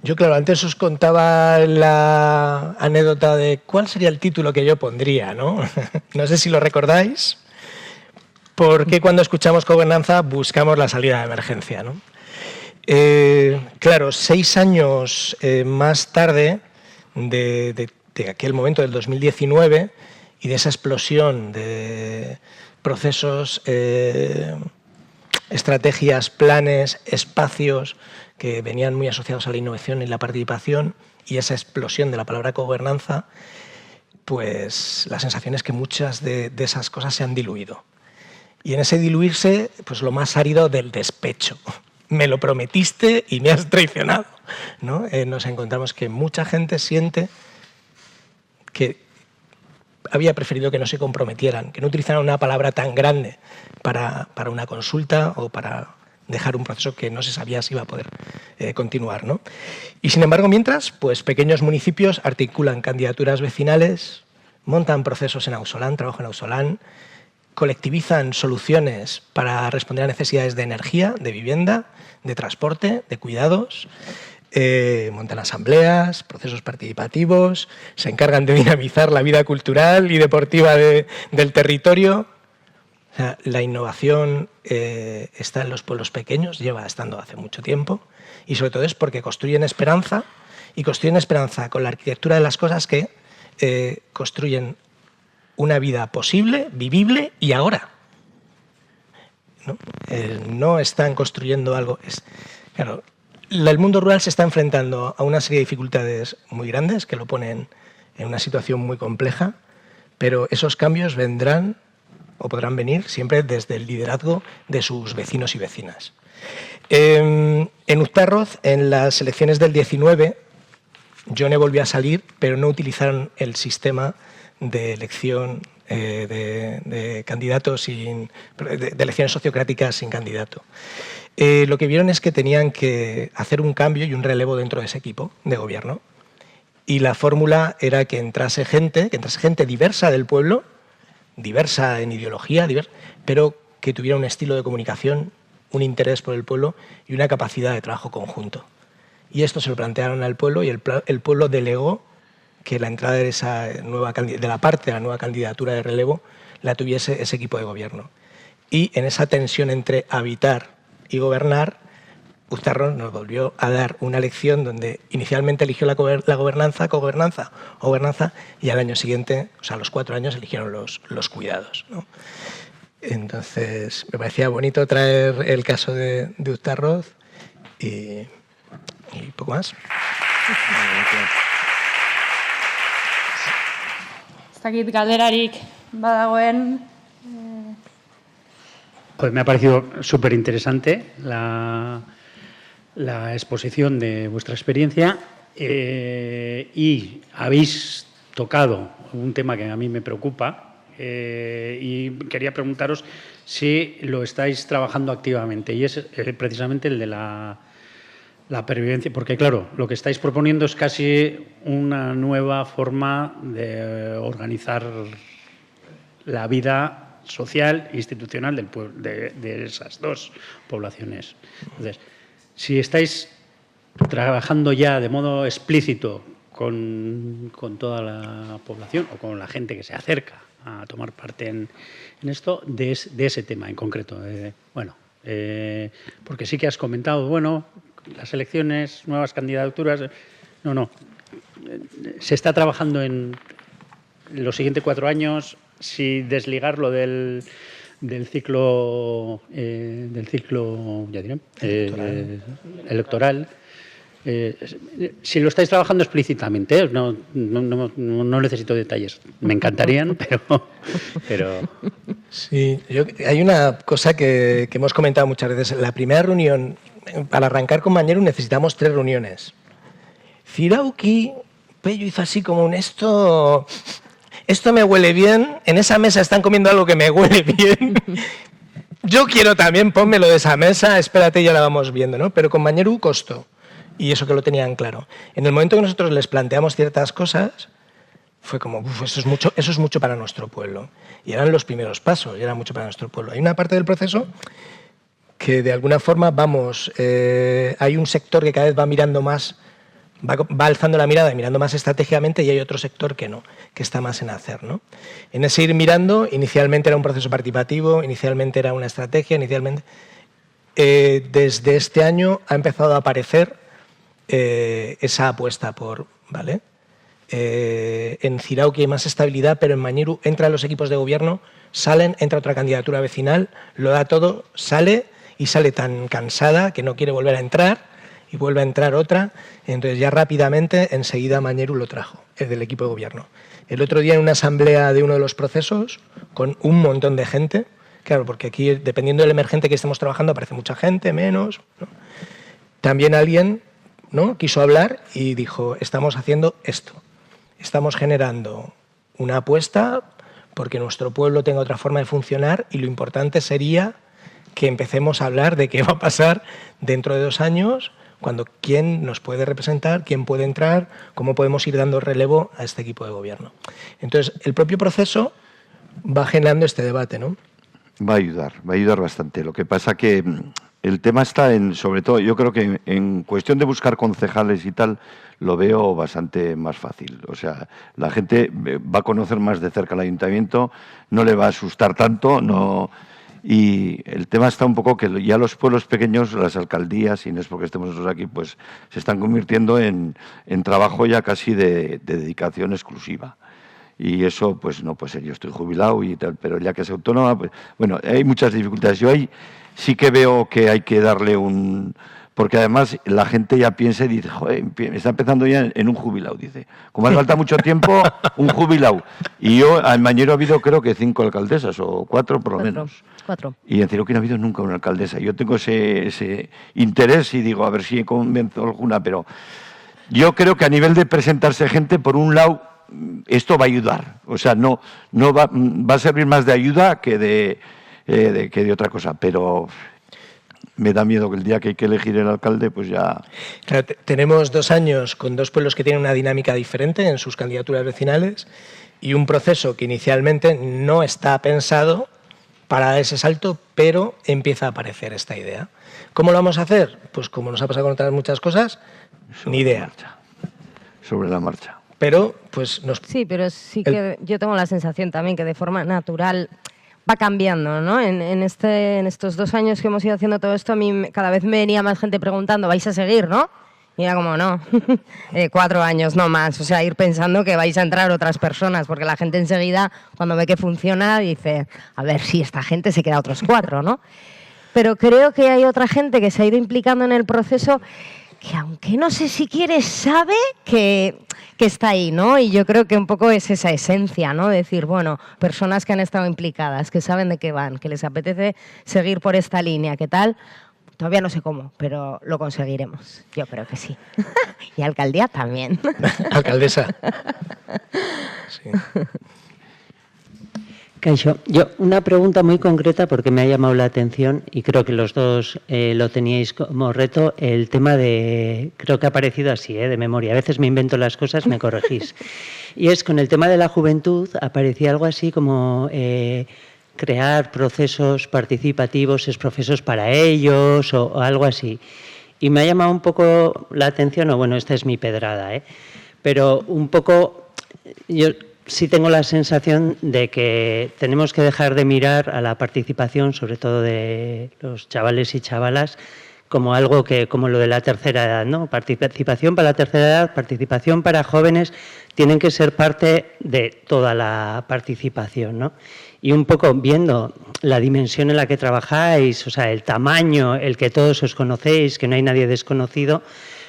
[SPEAKER 2] Yo, claro, antes os contaba la anécdota de cuál sería el título que yo pondría, ¿no? No sé si lo recordáis, porque cuando escuchamos gobernanza buscamos la salida de emergencia, ¿no? Claro, 6 años más tarde de aquel momento del 2019 y de esa explosión de procesos, estrategias, planes, espacios que venían muy asociados a la innovación y la participación, y esa explosión de la palabra gobernanza, pues la sensación es que muchas de esas cosas se han diluido. Y en ese diluirse, pues lo más árido del despecho. Me lo prometiste y me has traicionado, ¿no? Nos encontramos que mucha gente siente que había preferido que no se comprometieran, que no utilizaran una palabra tan grande para una consulta o para dejar un proceso que no se sabía si iba a poder continuar, ¿no? Y sin embargo, mientras, pues pequeños municipios articulan candidaturas vecinales, montan procesos en Ausolán, trabajo en Ausolán, colectivizan soluciones para responder a necesidades de energía, de vivienda, de transporte, de cuidados, montan asambleas, procesos participativos, se encargan de dinamizar la vida cultural y deportiva del territorio. O sea, la innovación está en los pueblos pequeños, lleva estando hace mucho tiempo, y sobre todo es porque construyen esperanza, y construyen esperanza con la arquitectura de las cosas que construyen una vida posible, vivible y ahora. No están construyendo algo. Claro, el mundo rural se está enfrentando a una serie de dificultades muy grandes que lo ponen en una situación muy compleja, pero esos cambios vendrán o podrán venir siempre desde el liderazgo de sus vecinos y vecinas. En Uztarroz, en las elecciones del 19, Jone volvió a salir, pero no utilizaron el sistema de elección de candidatos de elecciones sociocráticas sin candidato. Lo que vieron es que tenían que hacer un cambio y un relevo dentro de ese equipo de gobierno. Y la fórmula era que entrase gente diversa del pueblo, diversa en ideología, pero que tuviera un estilo de comunicación, un interés por el pueblo y una capacidad de trabajo conjunto. Y esto se lo plantearon al pueblo y el pueblo delegó que la entrada de la parte de la nueva candidatura de relevo la tuviese ese equipo de gobierno. Y en esa tensión entre habitar y gobernar, Uztarroz nos volvió a dar una lección donde inicialmente eligió la gobernanza, y al año siguiente, o sea, a los 4 años, eligieron los cuidados, ¿no? Entonces, me parecía bonito traer el caso de Uztarroz y poco más.
[SPEAKER 5] Ez dakit galderarik badagoen.
[SPEAKER 6] Pues me ha parecido súper interesante la exposición de vuestra experiencia y habéis tocado un tema que a mí me preocupa y quería preguntaros si lo estáis trabajando activamente y es precisamente el de la pervivencia, porque claro, lo que estáis proponiendo es casi una nueva forma de organizar la vida social e institucional de esas dos poblaciones. Entonces, si estáis trabajando ya de modo explícito con toda la población o con la gente que se acerca a tomar parte en esto, de ese tema en concreto. Porque sí que has comentado, las elecciones, nuevas candidaturas. No. Se está trabajando en los siguientes 4 años, si desligarlo del ciclo electoral. Si lo estáis trabajando explícitamente, no necesito detalles. Me encantarían, pero...
[SPEAKER 2] Sí, hay una cosa que hemos comentado muchas veces. La primera reunión, para arrancar con Mañeru, necesitamos 3 reuniones. Zirauki, Pello hizo así como esto me huele bien, en esa mesa están comiendo algo que me huele bien. Yo quiero también, pónmelo de esa mesa, espérate, ya la vamos viendo, ¿no? Pero con Mañeru costó. Y eso que lo tenían claro. En el momento que nosotros les planteamos ciertas cosas, fue como, eso es mucho para nuestro pueblo. Y eran los primeros pasos, y era mucho para nuestro pueblo. Hay una parte del proceso que de alguna forma hay un sector que cada vez va mirando más, va alzando la mirada y mirando más estratégicamente, y hay otro sector que no, que está más en hacer, ¿no? En ese ir mirando, inicialmente era un proceso participativo, inicialmente era una estrategia, desde este año ha empezado a aparecer esa apuesta por, ¿vale? En Zirauki hay más estabilidad, pero en Mañeru entran los equipos de gobierno, entra otra candidatura vecinal, lo da todo, sale tan cansada que no quiere volver a entrar y vuelve a entrar otra. Entonces ya rápidamente, enseguida Mañeru lo trajo, el del equipo de gobierno. El otro día en una asamblea de uno de los procesos, con un montón de gente, claro, porque aquí dependiendo del emergente que estemos trabajando aparece mucha gente, menos, ¿no? También alguien, ¿no?, quiso hablar y dijo, estamos haciendo esto, estamos generando una apuesta porque nuestro pueblo tenga otra forma de funcionar y lo importante sería que empecemos a hablar de qué va a pasar dentro de 2 años, cuando quién nos puede representar, quién puede entrar, cómo podemos ir dando relevo a este equipo de gobierno. Entonces, el propio proceso va generando este debate, ¿no?
[SPEAKER 4] Va a ayudar bastante. Lo que pasa que el tema está sobre todo, yo creo que en cuestión de buscar concejales y tal, lo veo bastante más fácil. O sea, la gente va a conocer más de cerca el ayuntamiento, no le va a asustar tanto, no. Y el tema está un poco que ya los pueblos pequeños, las alcaldías, y no es porque estemos nosotros aquí, pues se están convirtiendo en trabajo ya casi de dedicación exclusiva. Y eso, pues no puede ser, yo estoy jubilado y tal, pero ya que es autónoma, pues bueno, hay muchas dificultades. Yo ahí sí que veo que hay que darle porque además la gente ya piensa y dice, joder, está empezando ya en un jubilado, dice. Como hace falta mucho tiempo, un jubilado. Y yo, en Mañero ha habido creo que 5 alcaldesas, o 4 por lo menos.
[SPEAKER 3] 4.
[SPEAKER 4] Y en Ciroqui no ha habido nunca una alcaldesa. Yo tengo ese interés y digo, a ver si convenzo alguna, pero yo creo que a nivel de presentarse gente, por un lado, esto va a ayudar. O sea, no va a servir más de ayuda que de otra cosa, pero me da miedo que el día que hay que elegir el alcalde, pues ya...
[SPEAKER 2] Claro, tenemos 2 años con 2 pueblos que tienen una dinámica diferente en sus candidaturas vecinales y un proceso que inicialmente no está pensado para ese salto, pero empieza a aparecer esta idea. ¿Cómo lo vamos a hacer? Pues como nos ha pasado con otras muchas cosas, ni idea.
[SPEAKER 4] Sobre la marcha.
[SPEAKER 2] Pero, pues
[SPEAKER 3] Sí, pero sí que yo tengo la sensación también que de forma natural va cambiando, ¿no? En estos 2 años que hemos ido haciendo todo esto, a mí cada vez me venía más gente preguntando, ¿vais a seguir, no? Y era como, no, 4 años, no más. O sea, ir pensando que vais a entrar otras personas, porque la gente enseguida, cuando ve que funciona, dice, a ver si esta gente se queda otros 4, ¿no? Pero creo que hay otra gente que se ha ido implicando en el proceso que, aunque no sé si quiere, sabe que está ahí, ¿no? Y yo creo que un poco es esa esencia, ¿no? Decir, bueno, personas que han estado implicadas, que saben de qué van, que les apetece seguir por esta línea, ¿qué tal? Todavía no sé cómo, pero lo conseguiremos. Yo creo que sí. Y alcaldía también.
[SPEAKER 2] Alcaldesa. Sí.
[SPEAKER 7] Kaixo, yo una pregunta muy concreta porque me ha llamado la atención y creo que los dos lo teníais como reto, el tema de, creo que ha aparecido así, de memoria, a veces me invento las cosas, me corregís. Y es con el tema de la juventud, aparecía algo así como crear procesos participativos, procesos para ellos o algo así. Y me ha llamado un poco la atención, o bueno, esta es mi pedrada, pero un poco yo sí tengo la sensación de que tenemos que dejar de mirar a la participación, sobre todo de los chavales y chavalas, como algo que, como lo de la tercera edad, ¿no? Participación para la tercera edad, participación para jóvenes, tienen que ser parte de toda la participación, ¿no? Y un poco viendo la dimensión en la que trabajáis, o sea, el tamaño, el que todos os conocéis, que no hay nadie desconocido,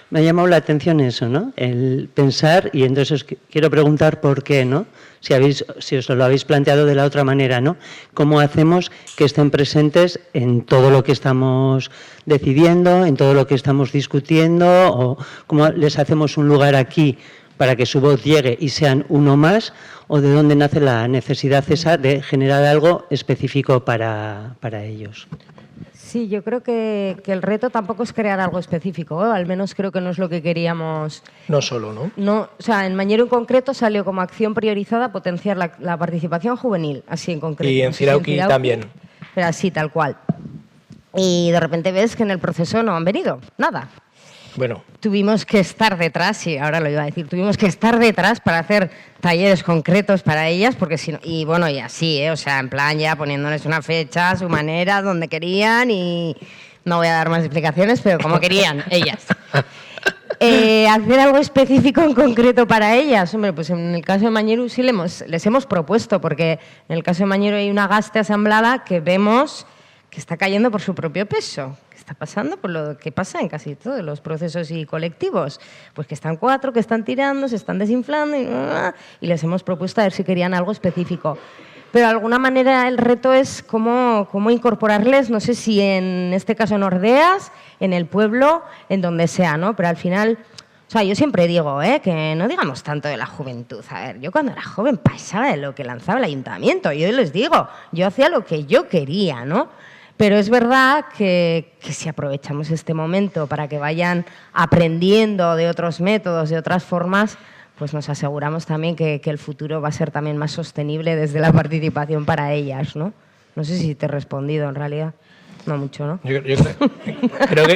[SPEAKER 7] me ha llamado la atención eso, ¿no? El pensar, y entonces os quiero preguntar por qué, ¿no? Si os lo habéis planteado de la otra manera, ¿no? ¿Cómo hacemos que estén presentes en todo lo que estamos decidiendo, en todo lo que estamos discutiendo, o cómo les hacemos un lugar aquí para que su voz llegue y sean uno más, o de dónde nace la necesidad esa de generar algo específico para ellos?
[SPEAKER 3] Sí, yo creo que el reto tampoco es crear algo específico, al menos creo que no es lo que queríamos.
[SPEAKER 2] No solo, ¿no?
[SPEAKER 3] No, o sea, en Mañero en concreto salió como acción priorizada potenciar la participación juvenil, así en concreto.
[SPEAKER 2] Y en Ciroqui también.
[SPEAKER 3] Pero así, tal cual. Y de repente ves que en el proceso no han venido, nada.
[SPEAKER 2] Bueno.
[SPEAKER 3] Tuvimos que estar detrás, sí, ahora lo iba a decir, tuvimos que estar detrás para hacer talleres concretos para ellas, porque si no, y bueno, y así, o sea, en plan ya poniéndoles una fecha, su manera, donde querían, y no voy a dar más explicaciones, pero como querían ellas. Hacer algo específico en concreto para ellas, hombre, pues en el caso de Mañero sí les hemos propuesto, porque en el caso de Mañero hay una gaste asamblada que vemos que está cayendo por su propio peso. Está pasando por lo que pasa en casi todos los procesos y colectivos, pues que están 4, que están tirando, se están desinflando y les hemos propuesto a ver si querían algo específico. Pero de alguna manera el reto es cómo incorporarles, no sé si en este caso en Ordeas, en el pueblo, en donde sea, ¿no? Pero al final, o sea, yo siempre digo, que no digamos tanto de la juventud. A ver, yo cuando era joven pasaba de lo que lanzaba el ayuntamiento. Yo les digo, yo hacía lo que yo quería, ¿no? Pero es verdad que si aprovechamos este momento para que vayan aprendiendo de otros métodos, de otras formas, pues nos aseguramos también que el futuro va a ser también más sostenible desde la participación para ellas, ¿no? No sé si te he respondido en realidad. No mucho, ¿no?
[SPEAKER 2] Yo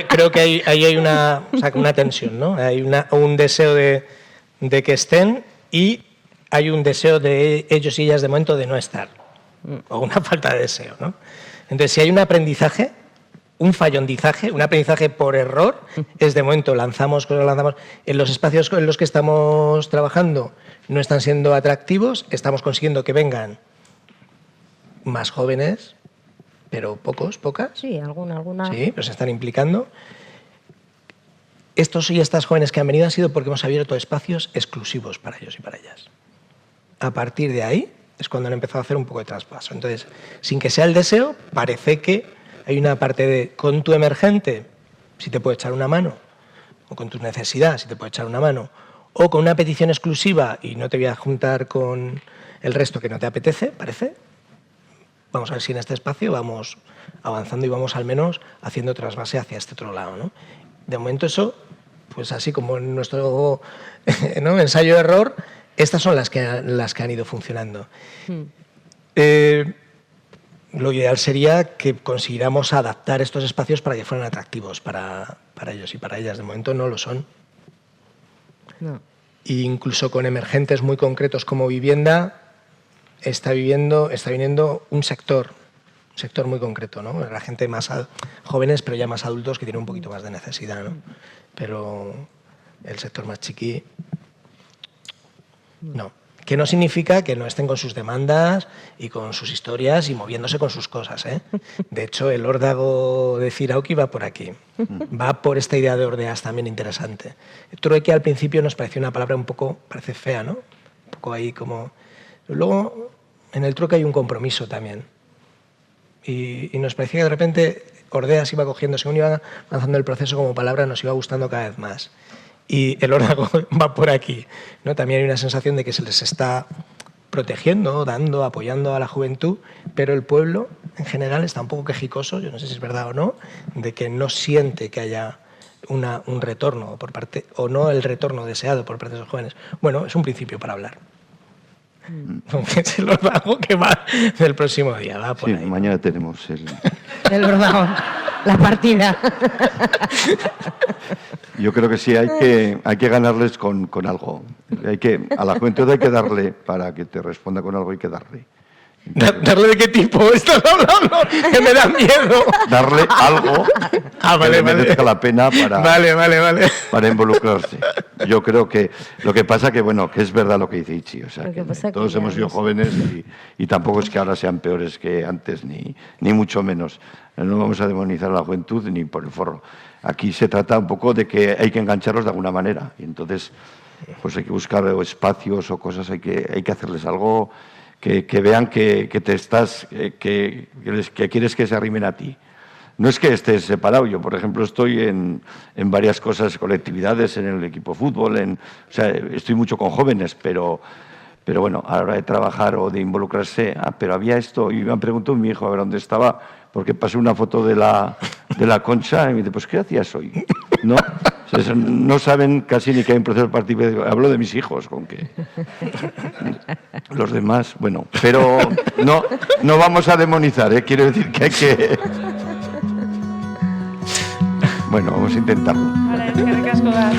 [SPEAKER 2] creo que ahí hay una tensión, ¿no? Hay un deseo de que estén y hay un deseo de ellos y ellas de momento de no estar. O una falta de deseo, ¿no? Entonces, si hay un aprendizaje, un fallondizaje, un aprendizaje por error, es de momento lanzamos en los espacios en los que estamos trabajando no están siendo atractivos, estamos consiguiendo que vengan más jóvenes, pero pocas.
[SPEAKER 3] Sí, alguna.
[SPEAKER 2] Sí, pero se están implicando. estos y estas jóvenes que han venido han sido porque hemos abierto espacios exclusivos para ellos y para ellas. A partir de ahí es cuando han empezado a hacer un poco de traspaso. Entonces, sin que sea el deseo, parece que hay una parte de con tu emergente, si te puede echar una mano, o con tus necesidades, si te puede echar una mano, o con una petición exclusiva y no te voy a juntar con el resto que no te apetece, parece. Vamos a ver si en este espacio vamos avanzando y vamos al menos haciendo trasvase hacia este otro lado, ¿no? De momento eso, pues así como en nuestro ¿no? ensayo-error, estas son las que han ido funcionando. Lo ideal sería que consiguiéramos adaptar estos espacios para que fueran atractivos para ellos y para ellas. De momento no lo son.
[SPEAKER 3] No.
[SPEAKER 2] E incluso con emergentes muy concretos como vivienda, está viniendo un sector muy concreto, ¿no? La gente más jóvenes, pero ya más adultos que tienen un poquito más de necesidad, ¿no? Pero el sector más chiqui, no. Que no significa que no estén con sus demandas y con sus historias y moviéndose con sus cosas, ¿eh? De hecho, el órdago de Zirauki va por aquí. Va por esta idea de ordeas también interesante. Trueque al principio nos pareció una palabra un poco, parece fea, ¿no? Un poco ahí como... Luego, en el trueque hay un compromiso también. Y nos parecía que de repente ordeas iba cogiendo, según iba avanzando el proceso como palabra, nos iba gustando cada vez más. Y el órdago va por aquí, ¿no? También hay una sensación de que se les está protegiendo, dando, apoyando a la juventud, pero el pueblo en general está un poco quejicoso, yo no sé si es verdad o no, de que no siente que haya un retorno por parte, o no el retorno deseado por parte de esos jóvenes. Bueno, es un principio para hablar. Es el órdago que va del próximo día, va por ahí.
[SPEAKER 4] Mañana tenemos
[SPEAKER 3] El órdago, la partida.
[SPEAKER 4] Yo creo que sí, hay que ganarles con algo. A la juventud hay que darle, para que te responda con algo hay que darle.
[SPEAKER 2] ¿Darle de qué tipo estás hablando? Que me da miedo.
[SPEAKER 4] Darle algo que merezca la pena para involucrarse. Yo creo que lo que pasa que es verdad lo que dice Ichi. O sea, que todos hemos sido jóvenes y tampoco es que ahora sean peores que antes, ni mucho menos. No vamos a demonizar a la juventud ni por el forro. Aquí se trata un poco de que hay que engancharlos de alguna manera. Y entonces pues hay que buscar espacios o cosas, hay que hacerles algo que vean que quieres que se arrimen a ti. No es que estés separado. Yo, por ejemplo, estoy en varias cosas, colectividades, en el equipo fútbol, o sea, estoy mucho con jóvenes, pero bueno, a la hora de trabajar o de involucrarse, pero había esto, y me han preguntado mi hijo a ver dónde estaba, porque pasé una foto de la Concha y me dice, pues, ¿qué hacías hoy? ¿No? O sea, no saben casi ni que hay un proceso participativo. Hablo de mis hijos, con que los demás, bueno, pero no vamos a demonizar, ¿eh? Quiero decir que hay que... Bueno, vamos a intentarlo.
[SPEAKER 5] Vale, eskerrik asko da.